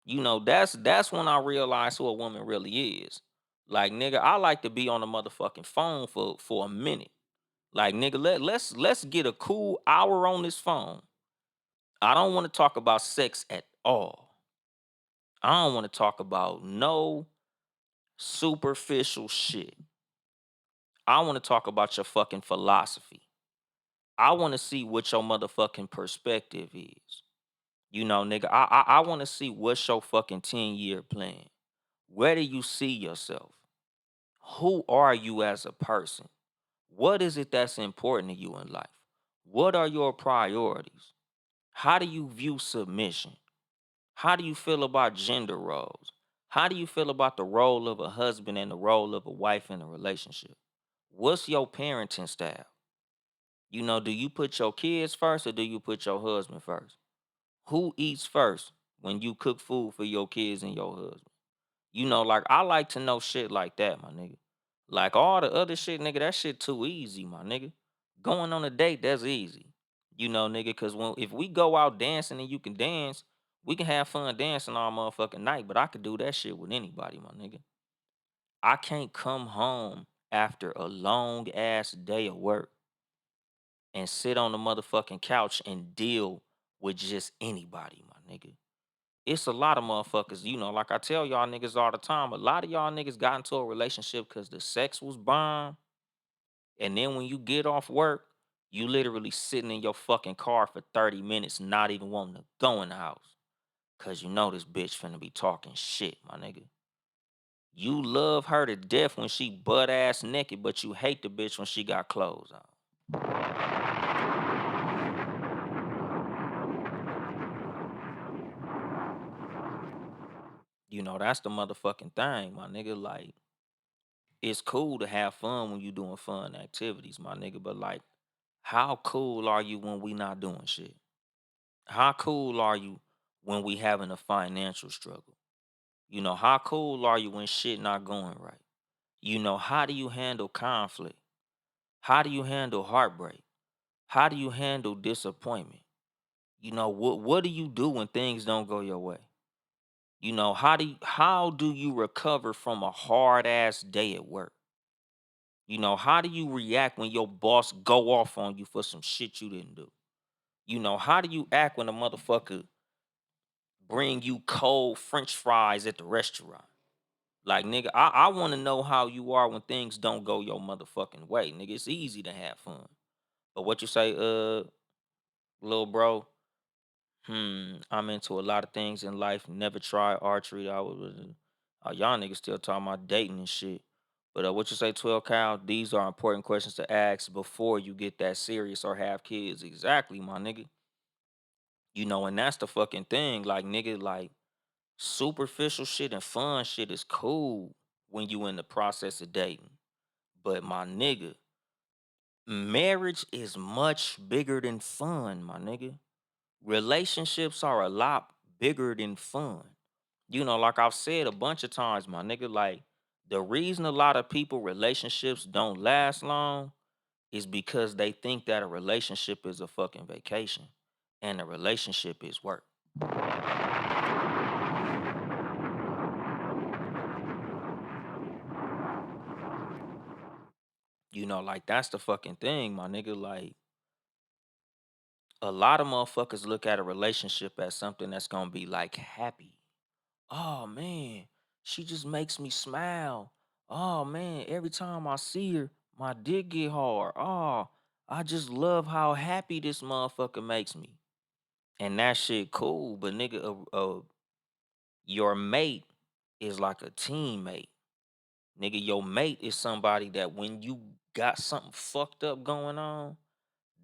That's when I realize who a woman really is. Like, nigga, I like to be on the motherfucking phone for a minute. Like, nigga, let's get a cool hour on this phone. I don't want to talk about sex at all. I don't want to talk about no superficial shit. I want to talk about your fucking philosophy. I want to see what your motherfucking perspective is. Nigga, I want to see what's your fucking 10-year plan. Where do you see yourself? Who are you as a person? What is it that's important to you in life? What are your priorities? How do you view submission? How do you feel about gender roles? How do you feel about the role of a husband and the role of a wife in a relationship? What's your parenting style? Do you put your kids first or do you put your husband first? Who eats first when you cook food for your kids and your husband? Like, I like to know shit like that, my nigga. Like all the other shit, nigga, that shit too easy, my nigga. Going on a date, that's easy. Nigga, cause if we go out dancing and you can dance, we can have fun dancing all motherfucking night. But I could do that shit with anybody, my nigga. I can't come home after a long ass day of work and sit on the motherfucking couch and deal with just anybody, my nigga. It's a lot of motherfuckers, like I tell y'all niggas all the time, a lot of y'all niggas got into a relationship because the sex was bomb. And then when you get off work, you literally sitting in your fucking car for 30 minutes, not even wanting to go in the house. Cause you know this bitch finna be talking shit, my nigga. You love her to death when she butt ass naked, but you hate the bitch when she got clothes on. That's the motherfucking thing, my nigga. Like, it's cool to have fun when you doing fun activities, my nigga. But like, how cool are you when we not doing shit? How cool are you when we having a financial struggle? How cool are you when shit not going right? How do you handle conflict? How do you handle heartbreak? How do you handle disappointment? What do you do when things don't go your way? How do you recover from a hard ass day at work? How do you react when your boss go off on you for some shit you didn't do? How do you act when a motherfucker bring you cold French fries at the restaurant? Like, nigga, I want to know how you are when things don't go your motherfucking way. Nigga, it's easy to have fun. But what you say, little bro? I'm into a lot of things in life. Never tried archery. Y'all niggas still talking about dating and shit. But what you say, 12 Cal? These are important questions to ask before you get that serious or have kids. Exactly, my nigga. And that's the fucking thing. Like, nigga, like, superficial shit and fun shit is cool when you in the process of dating. But my nigga, marriage is much bigger than fun, my nigga. Relationships are a lot bigger than fun. Like I've said a bunch of times, my nigga, like, the reason a lot of people relationships don't last long is because they think that a relationship is a fucking vacation and a relationship is work. Like, that's the fucking thing, my nigga. Like, a lot of motherfuckers look at a relationship as something that's gonna be like happy. Oh man, she just makes me smile. Oh man, every time I see her, my dick get hard. Oh, I just love how happy this motherfucker makes me. And that shit cool, but nigga, your mate is like a teammate. Nigga, your mate is somebody that when you got something fucked up going on,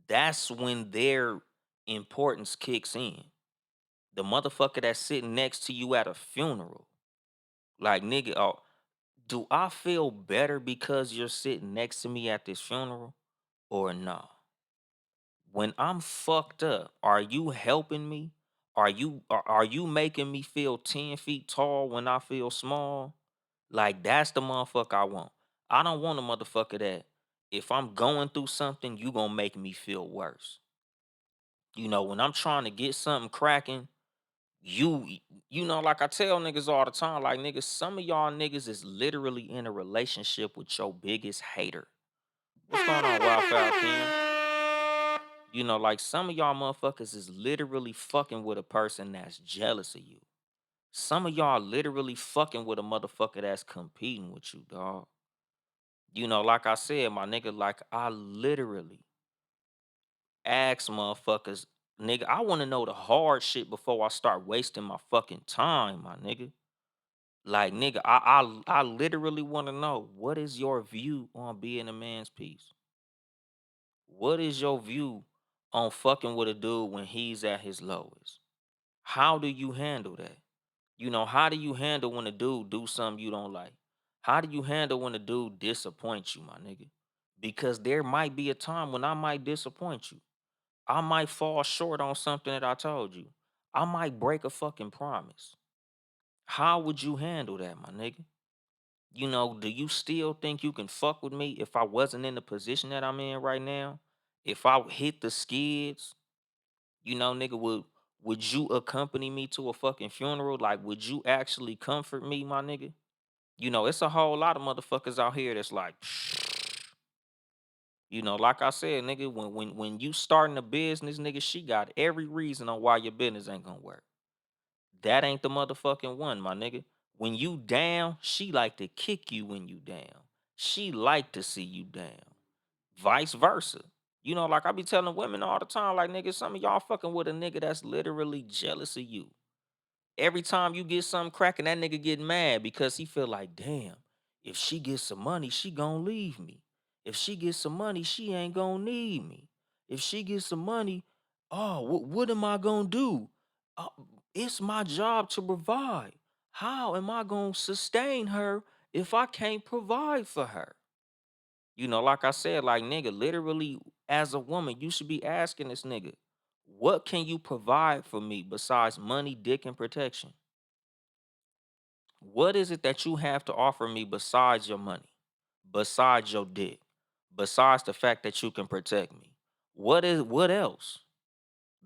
that's when their importance kicks in. The motherfucker that's sitting next to you at a funeral. Like, nigga, do I feel better because you're sitting next to me at this funeral or no? When I'm fucked up, are you helping me? Are you making me feel 10 feet tall when I feel small? Like that's the motherfucker I want. I don't want a motherfucker that if I'm going through something, you gonna make me feel worse. When I'm trying to get something cracking, you like I tell niggas all the time, like niggas, some of y'all niggas is literally in a relationship with your biggest hater. What's going on, Wildfire King? Like some of y'all motherfuckers is literally fucking with a person that's jealous of you. Some of y'all literally fucking with a motherfucker that's competing with you, dog. Like I said, my nigga, like I literally ask motherfuckers, nigga, I want to know the hard shit before I start wasting my fucking time, my nigga. Like, nigga, I literally want to know what is your view on being a man's piece? What is your view on fucking with a dude when he's at his lowest? How do you handle that? How do you handle when a dude do something you don't like? How do you handle when a dude disappoints you, my nigga? Because there might be a time when I might disappoint you. I might fall short on something that I told you. I might break a fucking promise. How would you handle that, my nigga? Do you still think you can fuck with me if I wasn't in the position that I'm in right now? If I hit the skids, nigga, would you accompany me to a fucking funeral? Like, would you actually comfort me, my nigga? It's a whole lot of motherfuckers out here that's like, like I said, nigga, when you starting a business, nigga, she got every reason on why your business ain't gonna work. That ain't the motherfucking one, my nigga. When you down, she like to kick you when you down. She like to see you down. Vice versa. Like I be telling women all the time, like nigga, some of y'all fucking with a nigga that's literally jealous of you. Every time you get something cracking, that nigga get mad because he feel like, damn, if she gets some money, she gonna leave me. If she gets some money, she ain't gonna need me. If she gets some money, oh, what am I gonna do? Uh, it's my job to provide. How am I gonna sustain her if I can't provide for her? Like I said, like nigga, literally as a woman, you should be asking this nigga, what can you provide for me besides money, dick, and protection? What is it that you have to offer me besides your money, besides your dick, besides the fact that you can protect me? What else?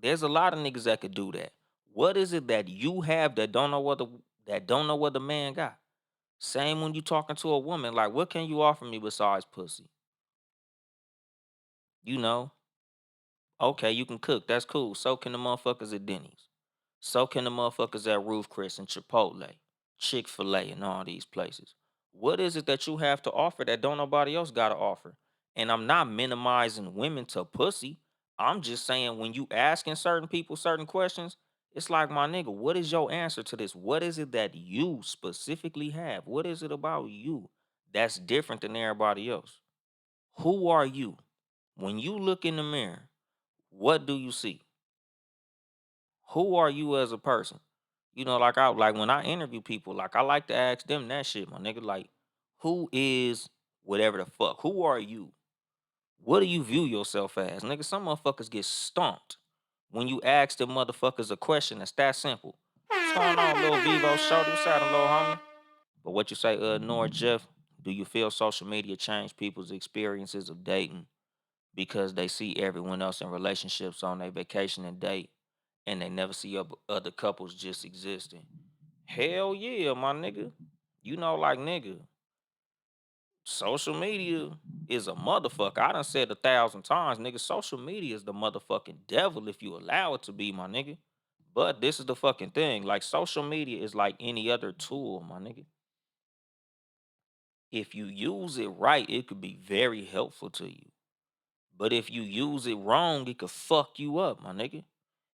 There's a lot of niggas that could do that. What is it that you have that don't know what the man got? Same when you talking to a woman, like what can you offer me besides pussy? You know, okay, you can cook. That's cool. So can the motherfuckers at Denny's. So can the motherfuckers at Roof Chris and Chipotle, Chick-fil-A, and all these places. What is it that you have to offer that don't nobody else got to offer? And I'm not minimizing women to pussy. I'm just saying when you asking certain people certain questions, it's like, my nigga, what is your answer to this? What is it that you specifically have? What is it about you that's different than everybody else? Who are you? When you look in the mirror, what do you see? Who are you as a person? Like I like when I interview people, like I like to ask them that shit, my nigga. Like, who is whatever the fuck? Who are you? What do you view yourself as? Nigga, some motherfuckers get stomped when you ask them motherfuckers a question that's that simple. What's going on, little Vivo? Shorty, what's happening, little homie? But what you say, Nor Jeff, do you feel social media changed people's experiences of dating because they see everyone else in relationships on their vacation and date and they never see other couples just existing? Hell yeah, my nigga. Like nigga, social media is a motherfucker. I done said 1,000 times, nigga. Social media is the motherfucking devil if you allow it to be, my nigga. But this is the fucking thing. Like social media is like any other tool, my nigga. If you use it right, it could be very helpful to you. But if you use it wrong, it could fuck you up, my nigga.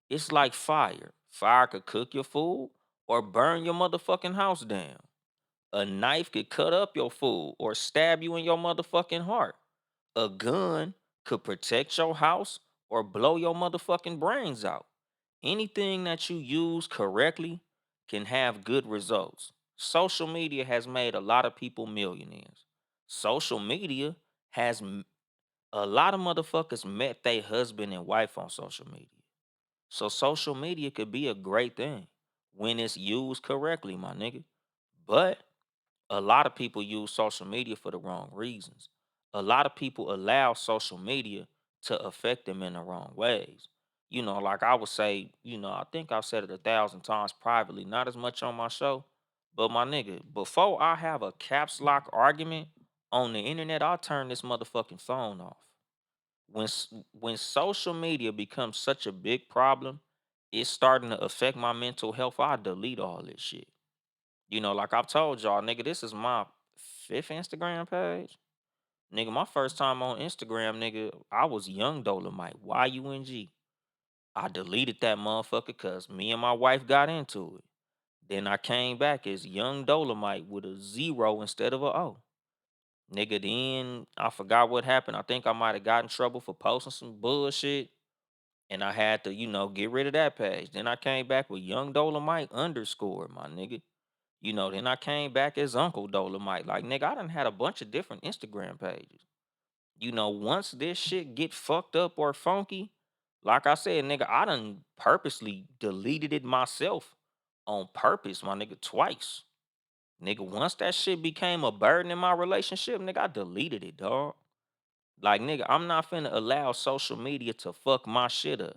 It's like fire. Fire could cook your food or burn your motherfucking house down. A knife could cut up your food or stab you in your motherfucking heart. A gun could protect your house or blow your motherfucking brains out. Anything that you use correctly can have good results. Social media has made a lot of people millionaires. Social media has a lot of motherfuckers met their husband and wife on social media. So social media could be a great thing when it's used correctly, my nigga. But a lot of people use social media for the wrong reasons. A lot of people allow social media to affect them in the wrong ways. Like I would say, I think I've said it 1,000 times privately, not as much on my show. But my nigga, before I have a caps lock argument on the internet, I'll turn this motherfucking phone off. When social media becomes such a big problem, it's starting to affect my mental health. I delete all this shit. Like I've told y'all, nigga, this is my fifth Instagram page. Nigga, my first time on Instagram, nigga, I was young Dolemite, YUNG. I deleted that motherfucker because me and my wife got into it. Then I came back as young Dolemite with a zero instead of a O. Nigga, then I forgot what happened. I think I might have got in trouble for posting some bullshit. And I had to, get rid of that page. Then I came back with young Dolemite underscore, my nigga. Then I came back as Uncle Dolemite. Like, nigga, I done had a bunch of different Instagram pages. Once this shit get fucked up or funky, like I said, nigga, I done purposely deleted it myself on purpose, my nigga, twice. Nigga, once that shit became a burden in my relationship, nigga, I deleted it, dog. Like, nigga, I'm not finna allow social media to fuck my shit up.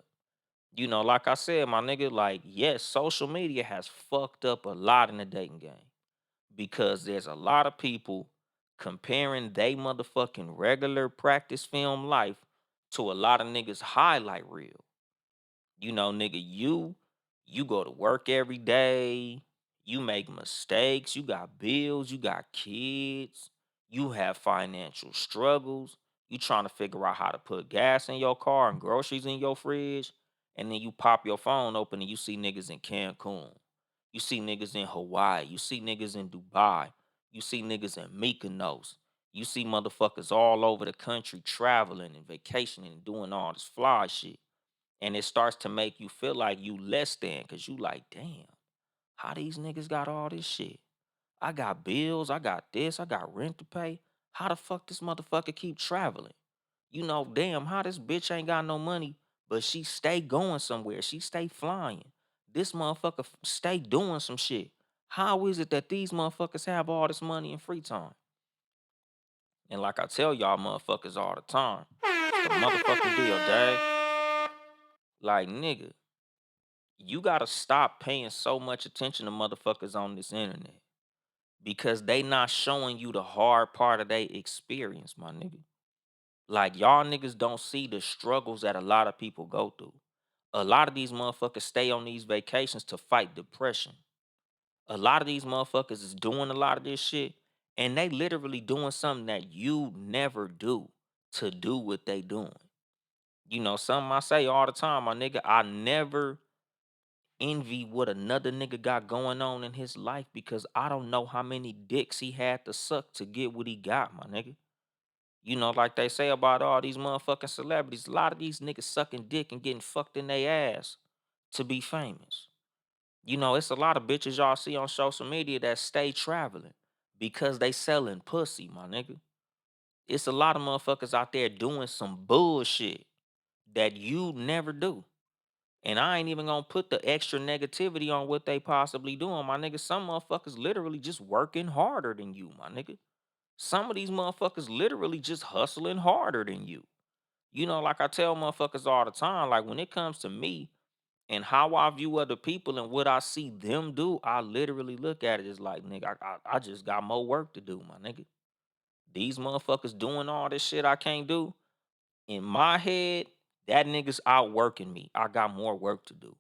Like I said, my nigga, like, yes, social media has fucked up a lot in the dating game because there's a lot of people comparing they motherfucking regular practice film life to a lot of niggas highlight reel. Nigga, you go to work every day, you make mistakes, you got bills, you got kids, you have financial struggles, you trying to figure out how to put gas in your car and groceries in your fridge, and then you pop your phone open and you see niggas in Cancun. You see niggas in Hawaii, you see niggas in Dubai, you see niggas in Mykonos. You see motherfuckers all over the country traveling and vacationing and doing all this fly shit, and it starts to make you feel like you less than because you like, damn, how these niggas got all this shit? I got bills, I got this, I got rent to pay. How the fuck this motherfucker keep traveling? Damn, how this bitch ain't got no money, but she stay going somewhere. She stay flying. This motherfucker stay doing some shit. How is it that these motherfuckers have all this money and free time? And like I tell y'all motherfuckers all the time, it's the motherfucking deal, Dave. Like, nigga, you gotta stop paying so much attention to motherfuckers on this internet because they not showing you the hard part of their experience, my nigga. Like, y'all niggas don't see the struggles that a lot of people go through. A lot of these motherfuckers stay on these vacations to fight depression. A lot of these motherfuckers is doing a lot of this shit, and they literally doing something that you never do to do what they doing. Something I say all the time, my nigga, I never envy what another nigga got going on in his life because I don't know how many dicks he had to suck to get what he got, my nigga. Like they say about all these motherfucking celebrities, a lot of these niggas sucking dick and getting fucked in their ass to be famous. It's a lot of bitches y'all see on social media that stay traveling because they selling pussy, my nigga. It's a lot of motherfuckers out there doing some bullshit that you never do. And I ain't even gonna put the extra negativity on what they possibly doing, my nigga. Some motherfuckers literally just working harder than you, my nigga. Some of these motherfuckers literally just hustling harder than you. Like I tell motherfuckers all the time, like when it comes to me and how I view other people and what I see them do, I literally look at it as like, nigga, I just got more work to do, my nigga. These motherfuckers doing all this shit I can't do. In my head, that nigga's outworking me. I got more work to do.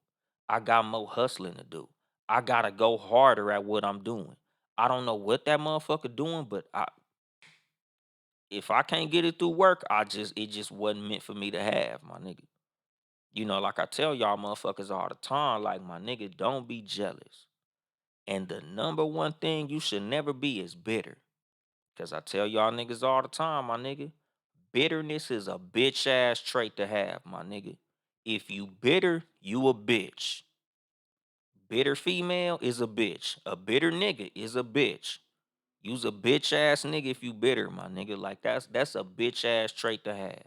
I got more hustling to do. I gotta go harder at what I'm doing. I don't know what that motherfucker doing, but if I can't get it through work, it just wasn't meant for me to have, my nigga. Like I tell y'all motherfuckers all the time, like my nigga, don't be jealous. And the number one thing you should never be is bitter. Cause I tell y'all niggas all the time, my nigga, bitterness is a bitch ass trait to have, my nigga. If you bitter, you a bitch. Bitter female is a bitch. A bitter nigga is a bitch. You's a bitch ass nigga if you bitter, my nigga. Like that's a bitch ass trait to have.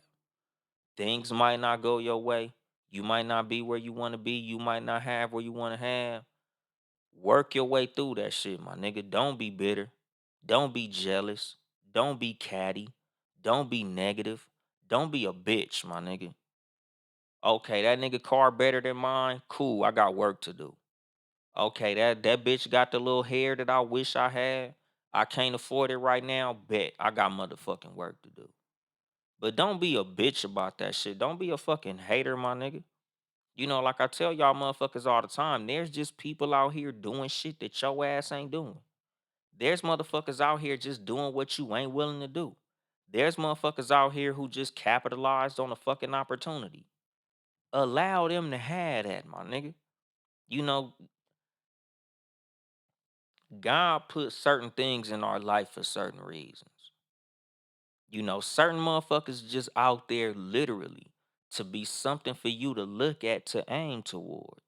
Things might not go your way. You might not be where you want to be. You might not have where you want to have. Work your way through that shit, my nigga. Don't be bitter. Don't be jealous. Don't be catty. Don't be negative. Don't be a bitch, my nigga. Okay, that nigga car better than mine. Cool, I got work to do. Okay, that bitch got the little hair that I wish I had. I can't afford it right now. Bet I got motherfucking work to do. But don't be a bitch about that shit. Don't be a fucking hater, my nigga. Like I tell y'all motherfuckers all the time, there's just people out here doing shit that your ass ain't doing. There's motherfuckers out here just doing what you ain't willing to do. There's motherfuckers out here who just capitalized on a fucking opportunity. Allow them to have that, my nigga. You know, God put certain things in our life for certain reasons. Certain motherfuckers just out there literally to be something for you to look at to aim towards.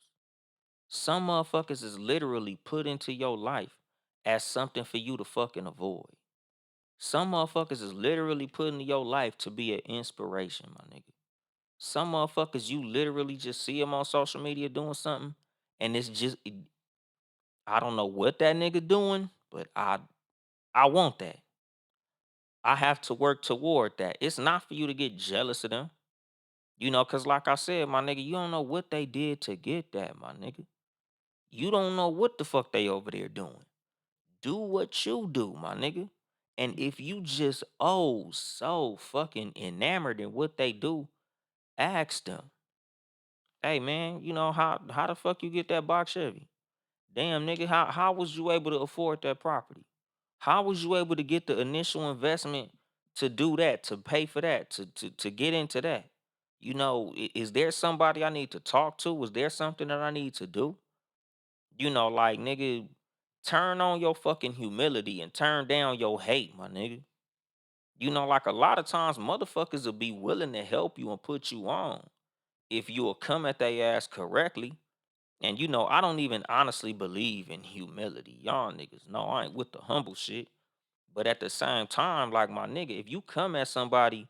Some motherfuckers is literally put into your life as something for you to fucking avoid. Some motherfuckers is literally put into your life to be an inspiration, my nigga. Some motherfuckers you literally just see them on social media doing something, and I don't know what that nigga doing, but I want that. I have to work toward that. It's not for you to get jealous of them. Cause like I said, my nigga, you don't know what they did to get that, my nigga. You don't know what the fuck they over there doing. Do what you do, my nigga. And if you just so fucking enamored in what they do, ask them, hey man, how the fuck you get that box Chevy? Damn nigga, how was you able to afford that property? How was you able to get the initial investment to do that, to pay for that, to get into that? Is there somebody I need to talk to? Was there something that I need to do? Like nigga, turn on your fucking humility and turn down your hate, my nigga. Like a lot of times motherfuckers will be willing to help you and put you on if you will come at their ass correctly. And I don't even honestly believe in humility. Y'all niggas know I ain't with the humble shit. But at the same time, like my nigga, if you come at somebody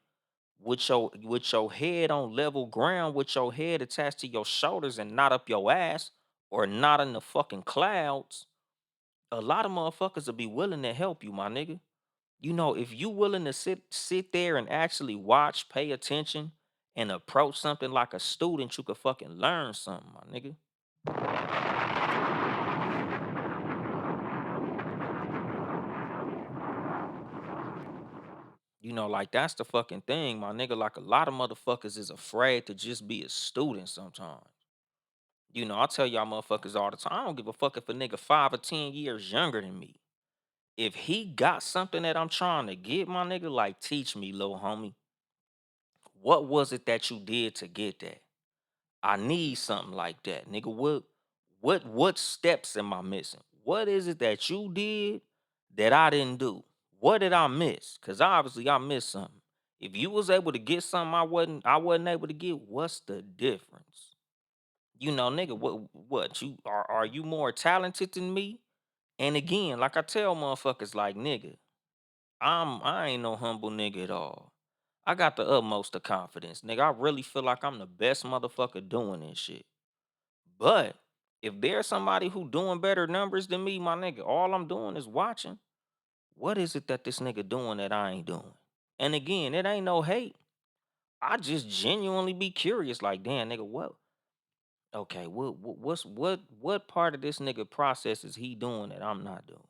with your head on level ground, with your head attached to your shoulders and not up your ass or not in the fucking clouds, a lot of motherfuckers will be willing to help you, my nigga. If you willing to sit there and actually watch, pay attention, and approach something like a student, you could fucking learn something, my nigga. Like that's the fucking thing, my nigga. Like a lot of motherfuckers is afraid to just be a student sometimes. I tell y'all motherfuckers all the time, I don't give a fuck if a nigga 5 or 10 years younger than me. If he got something that I'm trying to get, my nigga, like teach me, little homie. What was it that you did to get that? I need something like that, nigga. What steps am I missing? What is it that you did that I didn't do? What did I miss? Cause obviously I missed something. If you was able to get something I wasn't able to get, what's the difference? Nigga, what you are you more talented than me? And again, like I tell motherfuckers like nigga, I ain't no humble nigga at all. I got the utmost of confidence, nigga. I really feel like I'm the best motherfucker doing this shit. But if there's somebody who doing better numbers than me, my nigga, all I'm doing is watching. What is it that this nigga doing that I ain't doing? And again, it ain't no hate. I just genuinely be curious, like, damn, nigga, what? Okay, what part of this nigga process is he doing that I'm not doing?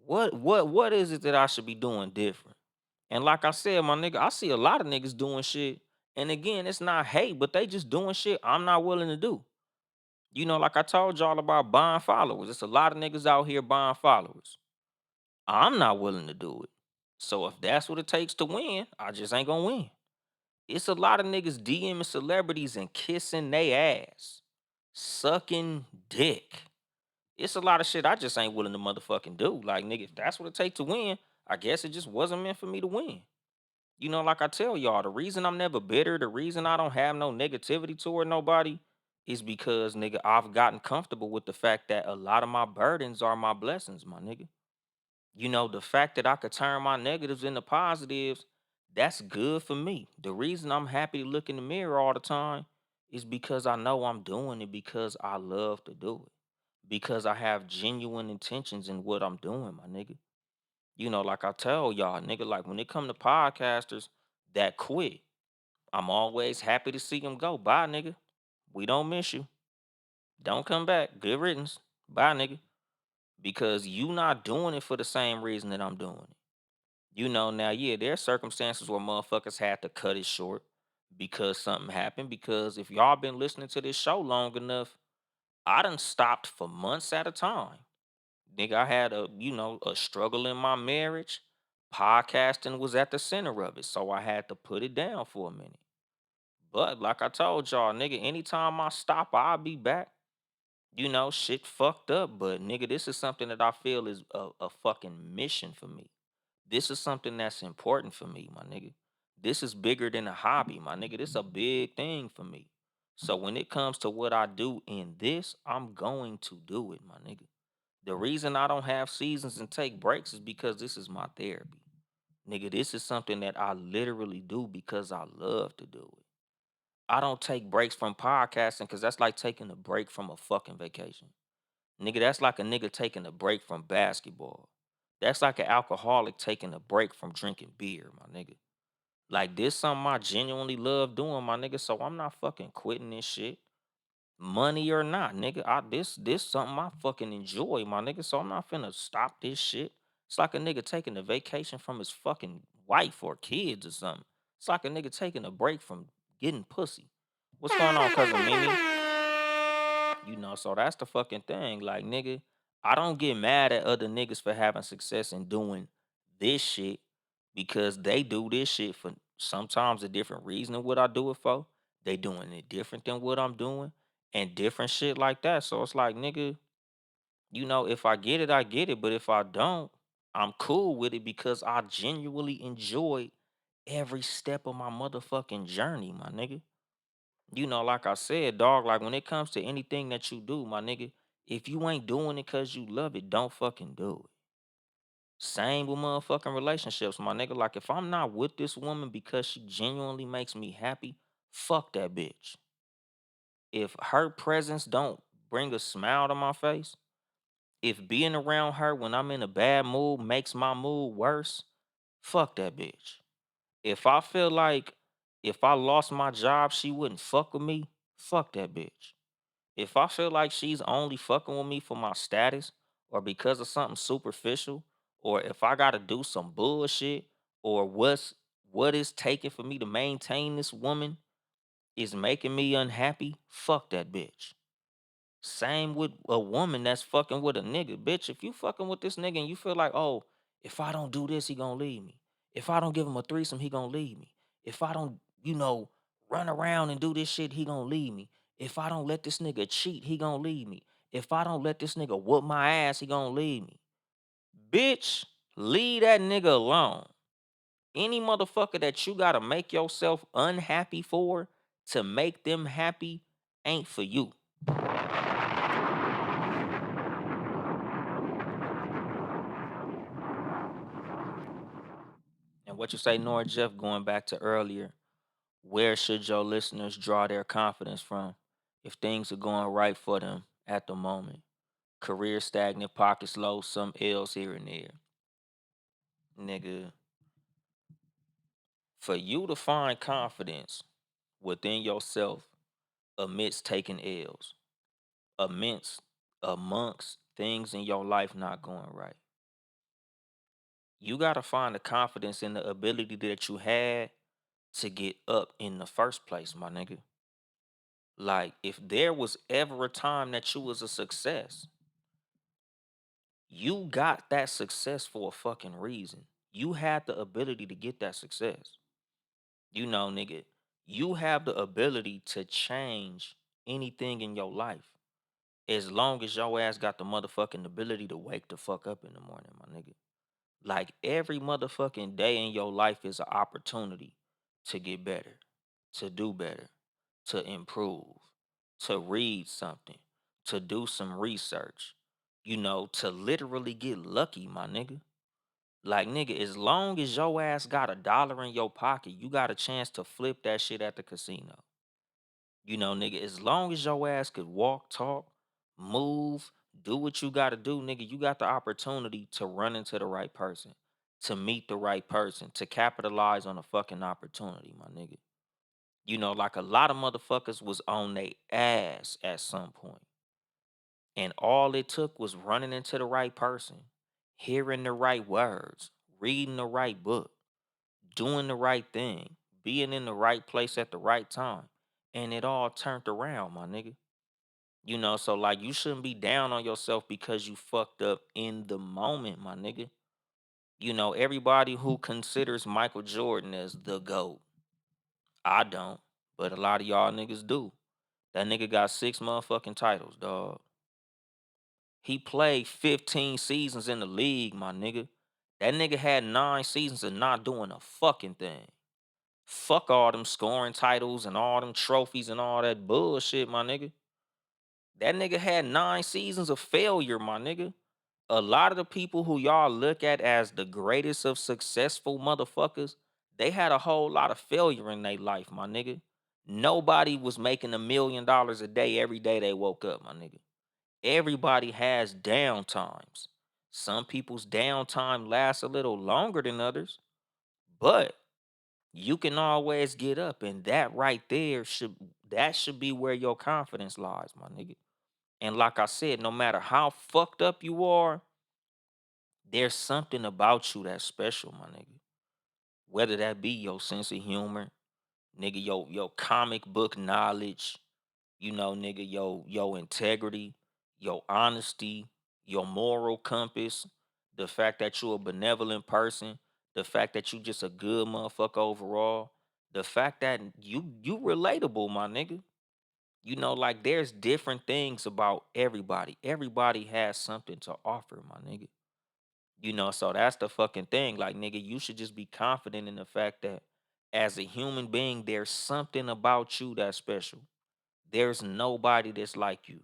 What is it that I should be doing different? And like I said, my nigga, I see a lot of niggas doing shit. And again, it's not hate, but they just doing shit I'm not willing to do. Like I told y'all about buying followers. It's a lot of niggas out here buying followers. I'm not willing to do it. So if that's what it takes to win, I just ain't gonna win. It's a lot of niggas DMing celebrities and kissing they ass, sucking dick. It's a lot of shit I just ain't willing to motherfucking do. Like, nigga, if that's what it takes to win, I guess it just wasn't meant for me to win. Like I tell y'all, the reason I'm never bitter, the reason I don't have no negativity toward nobody is because, nigga, I've gotten comfortable with the fact that a lot of my burdens are my blessings, my nigga. The fact that I could turn my negatives into positives, that's good for me. The reason I'm happy to look in the mirror all the time is because I know I'm doing it because I love to do it. Because I have genuine intentions in what I'm doing, my nigga. Like I tell y'all, nigga, like when it come to podcasters that quit, I'm always happy to see them go. Bye, nigga. We don't miss you. Don't come back. Good riddance. Bye, nigga. Because you not doing it for the same reason that I'm doing it. Now, yeah, there are circumstances where motherfuckers had to cut it short because something happened. Because if y'all been listening to this show long enough, I done stopped for months at a time. Nigga, I had a struggle in my marriage. Podcasting was at the center of it. So I had to put it down for a minute. But like I told y'all, nigga, anytime I stop, I'll be back. Shit fucked up. But nigga, this is something that I feel is a fucking mission for me. This is something that's important for me, my nigga. This is bigger than a hobby, my nigga. This a big thing for me. So when it comes to what I do in this, I'm going to do it, my nigga. The reason I don't have seasons and take breaks is because this is my therapy. Nigga, this is something that I literally do because I love to do it. I don't take breaks from podcasting because that's like taking a break from a fucking vacation. Nigga, that's like a nigga taking a break from basketball. That's like an alcoholic taking a break from drinking beer, my nigga. Like this something I genuinely love doing, my nigga. So I'm not fucking quitting this shit. Money or not, nigga. This something I fucking enjoy, my nigga. So I'm not finna stop this shit. It's like a nigga taking a vacation from his fucking wife or kids or something. It's like a nigga taking a break from getting pussy. What's going on, cousin Mimi? So that's the fucking thing. Like, nigga, I don't get mad at other niggas for having success and doing this shit because they do this shit for sometimes a different reason than what I do it for. They doing it different than what I'm doing and different shit like that. So it's like, nigga, if I get it, I get it. But if I don't, I'm cool with it because I genuinely enjoy every step of my motherfucking journey, my nigga. Like I said, dog, like when it comes to anything that you do, my nigga, if you ain't doing it because you love it, don't fucking do it. Same with motherfucking relationships, my nigga. Like if I'm not with this woman because she genuinely makes me happy, fuck that bitch. If her presence don't bring a smile to my face, if being around her when I'm in a bad mood makes my mood worse, fuck that bitch. If I feel like if I lost my job, she wouldn't fuck with me, fuck that bitch. If I feel like she's only fucking with me for my status or because of something superficial, or if I gotta do some bullshit, or what is taking for me to maintain this woman is making me unhappy, fuck that bitch. Same with a woman that's fucking with a nigga. Bitch, if you fucking with this nigga and you feel like, oh, if I don't do this, he gonna leave me. If I don't give him a threesome, he gonna leave me. If I don't, run around and do this shit, he gonna leave me. If I don't let this nigga cheat, he gonna leave me. If I don't let this nigga whoop my ass, he gonna leave me. Bitch, leave that nigga alone. Any motherfucker that you gotta make yourself unhappy for to make them happy ain't for you. And what you say, Nora Jeff, going back to earlier, where should your listeners draw their confidence from if things are going right for them at the moment? Career stagnant, pockets low, some L's here and there. Nigga, for you to find confidence within yourself amidst taking L's, amongst things in your life not going right, you gotta find the confidence in the ability that you had to get up in the first place, my nigga. Like, if there was ever a time that you was a success, you got that success for a fucking reason. You had the ability to get that success. Nigga, you have the ability to change anything in your life as long as your ass got the motherfucking ability to wake the fuck up in the morning, my nigga. Like every motherfucking day in your life is an opportunity to get better, to do better, to improve, to read something, to do some research, to literally get lucky, my nigga. Like, nigga, as long as your ass got $1 in your pocket, you got a chance to flip that shit at the casino. Nigga, as long as your ass could walk, talk, move, do what you gotta do, nigga, you got the opportunity to run into the right person, to meet the right person, to capitalize on a fucking opportunity, my nigga. Like a lot of motherfuckers was on their ass at some point, and all it took was running into the right person, hearing the right words, reading the right book, doing the right thing, being in the right place at the right time, and it all turned around, my nigga. So like you shouldn't be down on yourself because you fucked up in the moment, my nigga. Everybody who considers Michael Jordan as the GOAT, I don't, but a lot of y'all niggas do. That nigga got 6 motherfucking titles, dog. He played 15 seasons in the league, my nigga. That nigga had 9 seasons of not doing a fucking thing. Fuck all them scoring titles and all them trophies and all that bullshit, my nigga. That nigga had 9 seasons of failure, my nigga. A lot of the people who y'all look at as the greatest of successful motherfuckers, they had a whole lot of failure in their life, my nigga. Nobody was making $1 million a day every day they woke up, my nigga. Everybody has down times. Some people's downtime lasts a little longer than others, but you can always get up, and that right there should be where your confidence lies, my nigga. And like I said, no matter how fucked up you are, there's something about you that's special, my nigga. Whether that be your sense of humor, nigga, your comic book knowledge, nigga, your integrity, your honesty, your moral compass, the fact that you a benevolent person, the fact that you just a good motherfucker overall, the fact that you relatable, my nigga. Like there's different things about everybody. Everybody has something to offer, my nigga. So that's the fucking thing. Like, nigga, you should just be confident in the fact that as a human being, there's something about you that's special. There's nobody that's like you.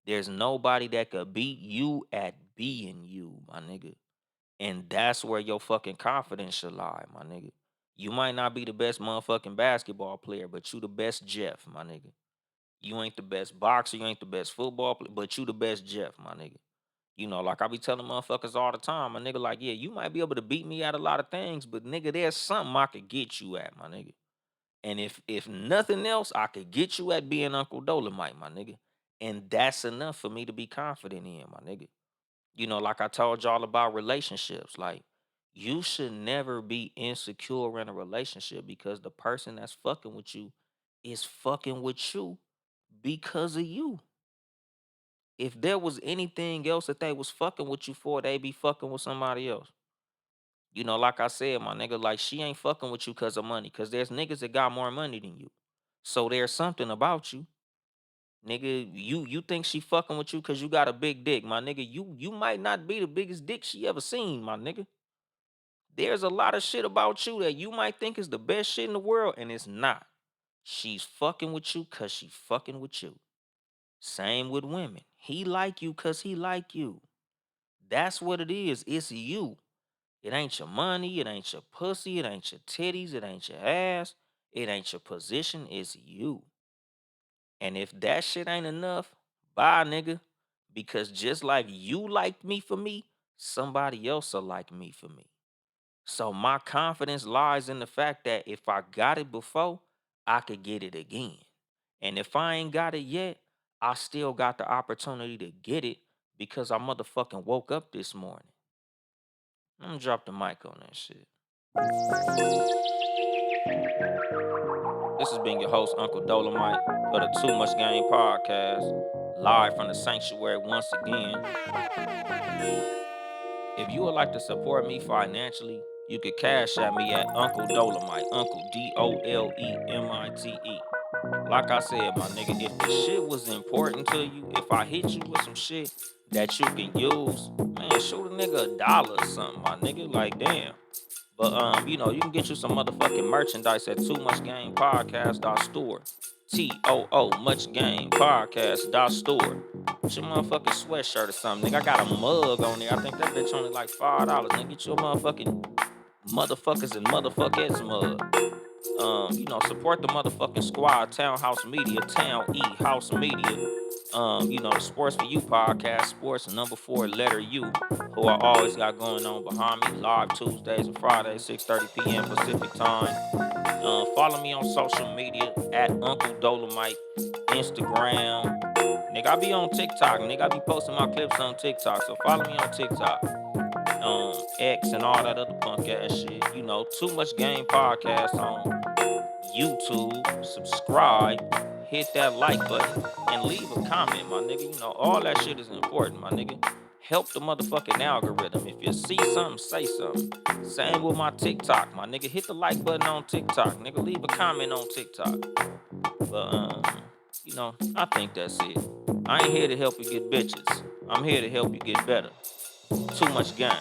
There's nobody that could beat you at being you, my nigga. And that's where your fucking confidence should lie, my nigga. You might not be the best motherfucking basketball player, but you the best Jeff, my nigga. You ain't the best boxer, you ain't the best football player, but you the best Jeff, my nigga. Like I be telling motherfuckers all the time, my nigga, like, yeah, you might be able to beat me at a lot of things, but nigga, there's something I could get you at, my nigga. And if nothing else, I could get you at being Uncle Dolemite, my nigga. And that's enough for me to be confident in, my nigga. Like I told y'all about relationships, like you should never be insecure in a relationship because the person that's fucking with you is fucking with you because of you. If there was anything else that they was fucking with you for, they be fucking with somebody else. Like I said, my nigga, like she ain't fucking with you because of money. Cause there's niggas that got more money than you. So there's something about you. Nigga, you think she fucking with you because you got a big dick, my nigga. You might not be the biggest dick she ever seen, my nigga. There's a lot of shit about you that you might think is the best shit in the world, and it's not. She's fucking with you because she fucking with you. Same with women. He like you because he like you. That's what it is. It's you. It ain't your money. It ain't your pussy. It ain't your titties. It ain't your ass. It ain't your position. It's you. And if that shit ain't enough, bye, nigga. Because just like you liked me for me, somebody else will like me for me. So my confidence lies in the fact that if I got it before, I could get it again. And if I ain't got it yet, I still got the opportunity to get it because I motherfucking woke up this morning. I'm gonna drop the mic on that shit. This has been your host, Uncle Dolemite, of the Too Much Game podcast, live from the sanctuary once again. If you would like to support me financially, you could cash at me at Uncle Dolemite, Uncle Dolemite. Like I said, my nigga, if the shit was important to you, if I hit you with some shit that you can use, man, shoot a nigga $1 or something, my nigga. Like, damn. But you can get you some motherfucking merchandise at Too Much Game Podcast store. TOO Much Game Podcast store. Get your motherfucking sweatshirt or something, nigga. I got a mug on there. I think that bitch only like $5. Nigga, get your motherfuckers and motherfuckers mug. Support the motherfucking squad, Townhouse Media, Town E House Media. The Sports for You podcast, Sports number 4 letter U, who I always got going on behind me, live Tuesdays and Fridays, 6:30 p.m. Pacific time. Follow me on social media at Uncle Dolemite, Instagram. Nigga, I be on TikTok. Nigga, I be posting my clips on TikTok. So follow me on TikTok. X and all that other punk ass shit. Too Much Game Podcast on YouTube. Subscribe, hit that like button, and leave a comment, my nigga. All that shit is important, my nigga. Help the motherfucking algorithm. If you see something, say something. Same with my TikTok, my nigga. Hit the like button on TikTok, nigga. Leave a comment on TikTok. But I think that's it. I ain't here to help you get bitches. I'm here to help you get better. Too much game.